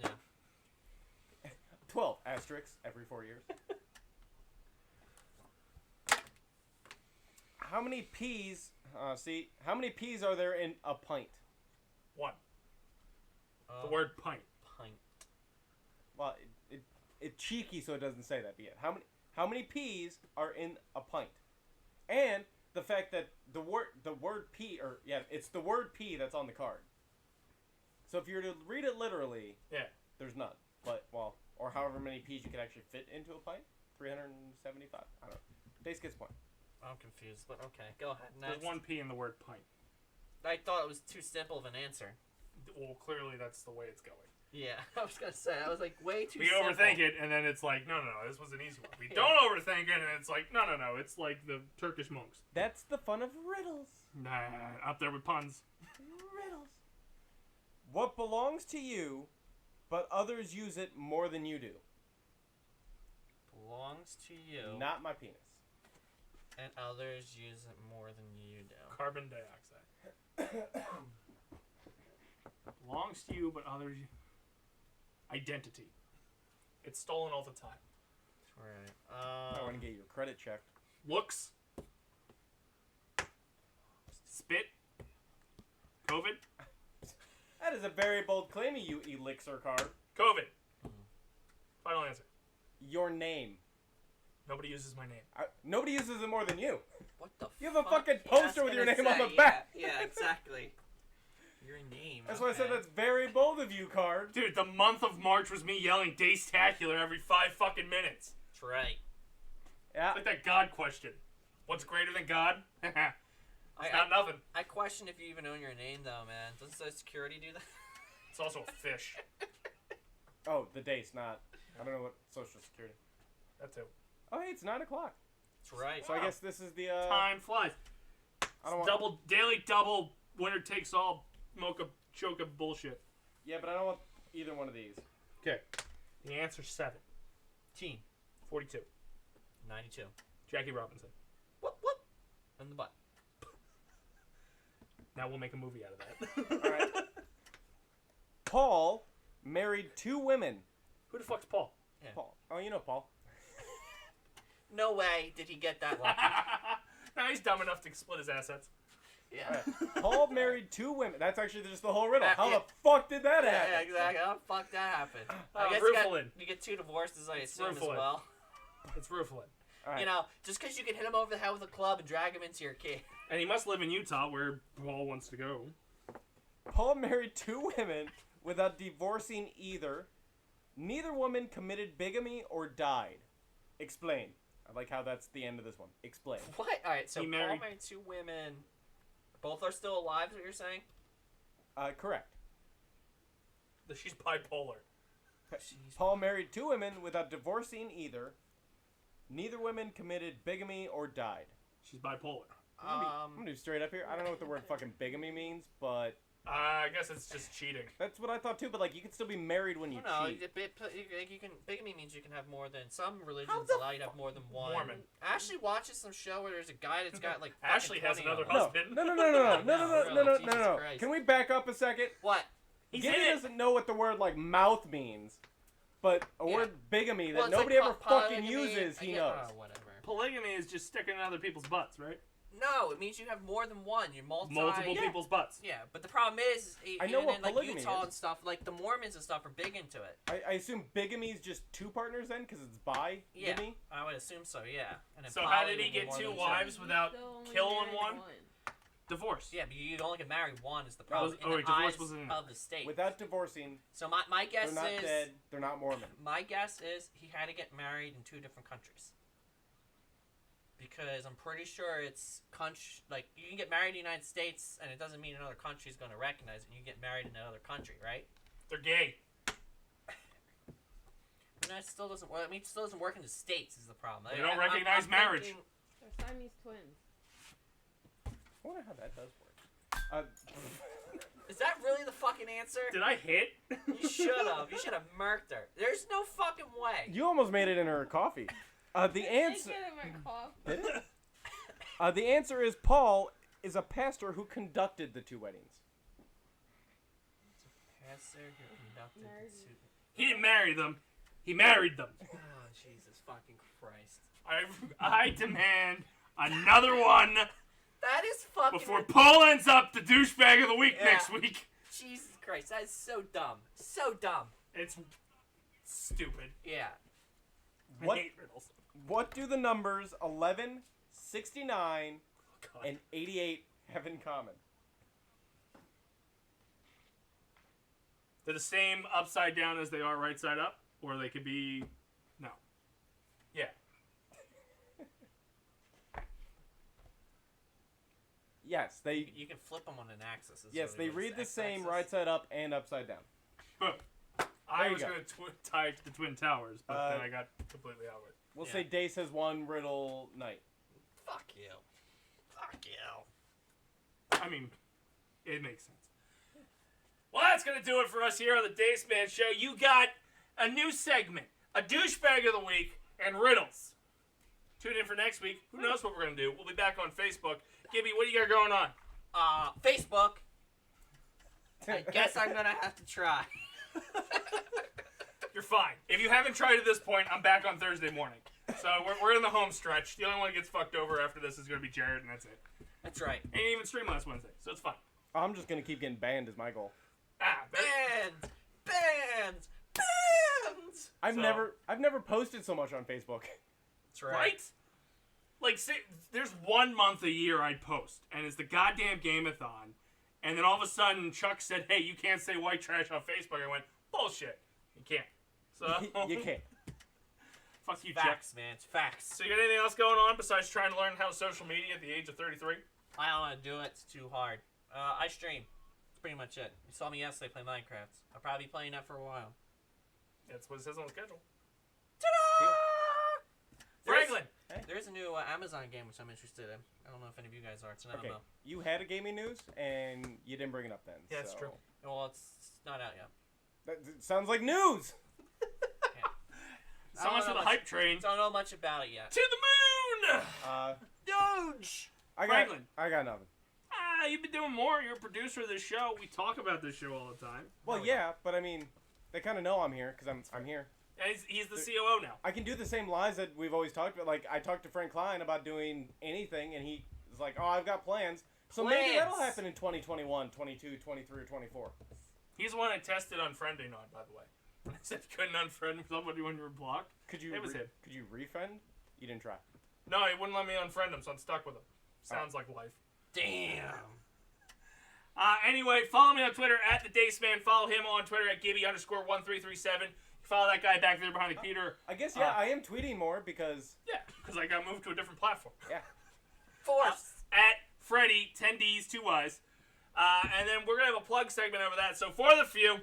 S1: Yeah.
S2: 12 asterisks every 4 years. How many peas? How many peas are there in a pint?
S3: One. The word pint.
S1: Pint.
S2: Well, it's cheeky, so it doesn't say that. But yeah, how many peas are in a pint? And the fact that the word P, it's the word P that's on the card. So if you were to read it literally, there's none. But, well, or however many P's you could actually fit into a pint. 375. I don't know. Dace gets a point.
S1: I'm confused, but okay. Go ahead.
S3: There's
S1: Next.
S3: one P in the word pint.
S1: I thought it was too simple of an answer.
S3: Well, clearly that's the way it's going.
S1: Yeah, I was going to say. I was like, way too
S3: We
S1: simple.
S3: overthink it, and then it's like, no, this was an easy one. We don't overthink it, and it's like, no, it's like the Turkish monks.
S2: That's the fun of riddles.
S3: Nah, up there with puns.
S2: Riddles. What belongs to you, but others use it more than you do?
S1: Belongs to you.
S2: Not my penis.
S1: And others use it more than you do.
S3: Carbon dioxide. Belongs to you, but others... Identity. It's stolen all the time.
S1: Right.
S2: I want to get your credit checked.
S3: Looks. Spit. COVID.
S2: That is a very bold claim, you elixir card.
S3: COVID. Final answer.
S2: Your name.
S3: Nobody uses my name.
S2: Nobody uses it more than you.
S1: What the
S2: You have a
S1: fuck?
S2: fucking
S1: Yeah, I was
S2: poster with your
S1: gonna
S2: name on
S1: say,
S2: the back.
S1: Yeah, exactly. Your name.
S2: That's why I said
S1: okay.
S2: that's very bold of you, card.
S3: Dude, the month of March was me yelling Dace-tacular every 5 fucking minutes.
S1: That's right.
S2: Yeah.
S3: Like that God question. What's greater than God? It's not nothing.
S1: I question if you even own your name, though, man. Doesn't Social Security do that?
S3: It's also a fish.
S2: Oh, the date's not. I don't know what Social Security.
S3: That too.
S2: Oh, hey, it's 9 o'clock.
S1: That's right.
S2: So I guess this is the.
S3: Time flies.
S2: I don't want.
S3: Daily double, winner takes all, mocha choka bullshit.
S2: Yeah, but I don't want either one of these.
S3: Okay. The answer's 7.
S1: Team.
S3: 42.
S1: 92.
S3: Jackie Robinson.
S1: Whoop. In the butt.
S3: Now we'll make a movie out of that.
S2: All right. Paul married 2 women.
S3: Who the fuck's Paul?
S1: Yeah.
S2: Paul. Oh, you know Paul.
S1: No way did he get that lucky.
S3: Nah, he's dumb enough to split his assets.
S1: Yeah.
S2: All right. Paul married 2 women. That's actually just the whole riddle. How
S1: Yeah.
S2: the fuck did that
S1: Yeah,
S2: happen?
S1: exactly. How the fuck that happened? I
S3: Oh,
S1: guess
S3: Rooflin.
S1: you get 2 divorces, I assume, as
S3: Rooflin.
S1: well.
S3: It's Rooflin.
S2: All right.
S1: You know, just because you can hit him over the head with a club and drag him into your kid.
S3: And he must live in Utah, where Paul wants to go.
S2: Paul married 2 women without divorcing either. Neither woman committed bigamy or died. Explain. I like how that's the end of this one. Explain.
S1: What? All right, so
S3: He
S1: Paul
S3: married-
S1: married 2 women. Both are still alive, is what you're saying?
S2: Correct.
S3: She's bipolar.
S2: Paul married 2 women without divorcing either. Neither women committed bigamy or died.
S3: She's bipolar.
S2: I'm gonna do straight up here. I don't know what the word fucking bigamy means, but
S3: I guess it's just cheating.
S2: that's what I thought too. But like, you can still be married when you
S1: no,
S2: cheat.
S1: you can. Bigamy means you can have more than some religions
S2: the
S1: allow you to have more than one.
S3: Mormon.
S1: Ashley watches some show where there's a guy that's got like.
S3: Ashley
S1: fucking
S3: has
S1: 20 of
S3: another
S1: them.
S3: husband.
S2: No.
S1: Jesus Christ.
S2: Can we back up a second?
S1: What?
S3: He's
S2: Gibby
S3: in it.
S2: doesn't know what the word like mouth means, but a
S1: Yeah.
S2: word bigamy that
S1: Well, it's
S2: nobody
S1: like
S2: ever fucking
S1: polygamy.
S2: uses, he
S1: Yeah,
S2: knows.
S1: whatever.
S3: Polygamy is just sticking in other people's butts, right?
S1: No, it means you have more than one. You're
S3: Multiple people's butts.
S1: Yeah, but the problem is,
S2: I know
S1: even
S2: what
S1: in like
S2: polygamy
S1: Utah
S2: is.
S1: and stuff, like the Mormons and stuff are big into it.
S2: I assume bigamy is just 2 partners then, because it's bi.
S1: Yeah,
S2: Gibby?
S1: I would assume so. Yeah. And then
S3: So how did
S1: poly
S3: he
S1: would be
S3: get
S1: more
S3: 2
S1: than
S3: wives
S6: He
S3: without
S6: still only
S3: killing
S6: married
S3: one? Divorce.
S1: Yeah, but you only can marry one is the problem
S3: Oh,
S1: in
S3: wait,
S1: the
S3: divorce
S1: eyes
S3: wasn't in it.
S1: of the state.
S2: Without divorcing,
S1: So my guess
S2: they're not
S1: is
S2: dead. They're not Mormon.
S1: my guess is he had to get married in 2 different countries. Because I'm pretty sure it's like you can get married in the United States and it doesn't mean another country is going to recognize it. You can get married in another country, right?
S3: They're gay.
S1: And that still doesn't work. I mean, it still doesn't work in the States is the problem.
S3: They don't recognize marriage.
S1: thinking-
S6: They're Siamese twins.
S2: I wonder how that does work.
S1: Is that really the fucking answer?
S3: Did I hit?
S1: You should have. You should have murked her. There's no fucking way.
S2: You almost made it in her coffee. The answer.
S6: They get in my cough.
S2: Did it? The answer is Paul is a pastor who conducted the 2 weddings.
S1: Pastor who conducted
S6: Married.
S1: the suit.
S3: He didn't marry them. He married them.
S1: Oh, Jesus fucking Christ.
S3: I demand another one
S1: That is fucking...
S3: before Paul ends up the douchebag of the week
S1: Yeah.
S3: next week.
S1: Jesus Christ, that is so dumb. So dumb.
S3: It's stupid.
S1: Yeah.
S2: What?
S3: I hate riddles.
S2: What do the numbers 11, 69,
S3: God.
S2: and 88 Heaven Common.
S3: They're the same upside down as they are right side up, or they could be... No. Yeah.
S2: Yes, they
S1: You can flip them on an axis. is
S2: yes
S1: really
S2: they
S1: what
S2: read the
S1: it's
S2: same
S1: x-axis.
S2: right side up and upside down.
S3: Boom. I
S2: There you
S3: was
S2: go.
S3: going to tie it to the Twin Towers, but
S2: Uh,
S3: then I got completely out of it.
S2: We'll
S1: Yeah.
S2: say Dace has one Riddle Knight.
S1: Fuck you. Fuck you.
S3: I mean, it makes sense. Well, that's going to do it for us here on the Dace Man Show. You got a new segment, a douchebag of the week, and riddles. Tune in for next week. Who knows what we're going to do? We'll be back on Facebook. Gibby, what do you got going on?
S1: Facebook. I guess I'm gonna have to try.
S3: You're fine. If you haven't tried at this point, I'm back on Thursday morning. So we're in the home stretch. The only one that gets fucked over after this is going to be Jared, and that's it.
S1: That's right.
S3: Ain't even stream last Wednesday, so it's fine.
S2: I'm just gonna keep getting banned is my goal.
S1: Bands, bands, bands.
S2: I've
S3: So-
S2: never posted so much on Facebook.
S1: That's right.
S3: Right? Like, say, there's 1 month a year I'd post, and it's the goddamn Game-a-thon. And then all of a sudden, Chuck said, hey, you can't say white trash on Facebook. I went, bullshit. You can't. So,
S2: You can't.
S3: fuck you, Chuck.
S1: Facts, man. It's facts.
S3: So you got anything else going on besides trying to learn how social media at the age of 33?
S1: I don't want to do it. It's too hard. I stream. That's pretty much it. You saw me yesterday play Minecraft. I'll probably be playing that for a while.
S3: That's what it says on the schedule.
S1: Ta-da!
S3: Franklin!
S1: There is a new Amazon game which I'm interested in. I don't know if any of you guys are. It's an
S2: Okay,
S1: MMO.
S2: you had a gaming news and you didn't bring it up then.
S4: Yeah, it's
S2: so.
S4: true.
S1: Well, it's not out yet.
S2: That sounds like news.
S3: So much for the hype train.
S1: Don't know much about it yet.
S3: To the moon!
S1: Doge!
S3: Franklin.
S2: I got nothing.
S3: You've been doing more. You're a producer of this show. We talk about this show all the time.
S2: Well, yeah, but I mean, they kind of know I'm here because I'm here.
S3: And he's the COO now.
S2: I can do the same lies that we've always talked about. Like, I talked to Frank Klein about doing anything, and he was like, oh, I've got plans. So maybe that'll
S1: Plans.
S2: happen in 2021, 22, 23, or 24.
S3: He's the one I tested unfriending on, by the way. When I said you couldn't unfriend somebody when you were blocked.
S2: Could you
S3: It was him.
S2: Could you refriend? You didn't try.
S3: No, he wouldn't let me unfriend him, so I'm stuck with him. Sounds like life.
S1: Damn.
S3: Anyway, follow me on Twitter at the Dace Man. Follow him on Twitter at Gibby_1337. Follow that guy back there behind the computer.
S2: I guess, yeah, I am tweeting more because,
S3: Yeah, because I got moved to a different platform.
S2: yeah.
S1: Force.
S3: At Freddy, 10 D's, 2 Y's. And then we're going to have a plug segment over that. So for the few,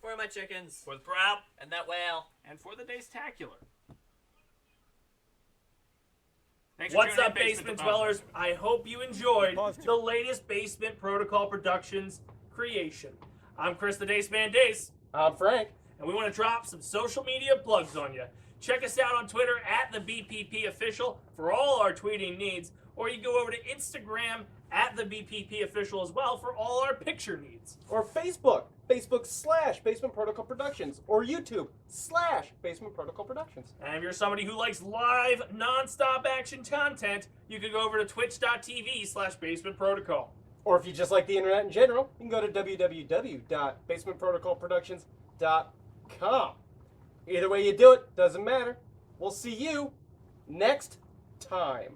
S1: For my chickens.
S3: for the proud,
S1: And that whale.
S3: and for the Dace-tacular. Thanks for
S7: What's
S3: tuning in,
S7: up, basement dwellers? I hope you enjoyed
S2: Pause too.
S7: the latest Basement Protocol Productions creation. I'm Chris the Dace Man Dace.
S4: I'm Frank.
S7: And we want to drop some social media plugs on you. Check us out on Twitter at the BPP Official for all our tweeting needs, or you go over to Instagram at the BPP Official as well for all our picture needs.
S4: Or Facebook. Facebook/Basement Protocol Productions. Or YouTube/Basement Protocol Productions.
S7: And if you're somebody who likes live, non-stop action content, you can go over to twitch.tv/Basement Protocol.
S4: Or if you just like the internet in general, you can go to www.basementprotocolproductions.com. Either way you do it, doesn't matter. We'll see you next time.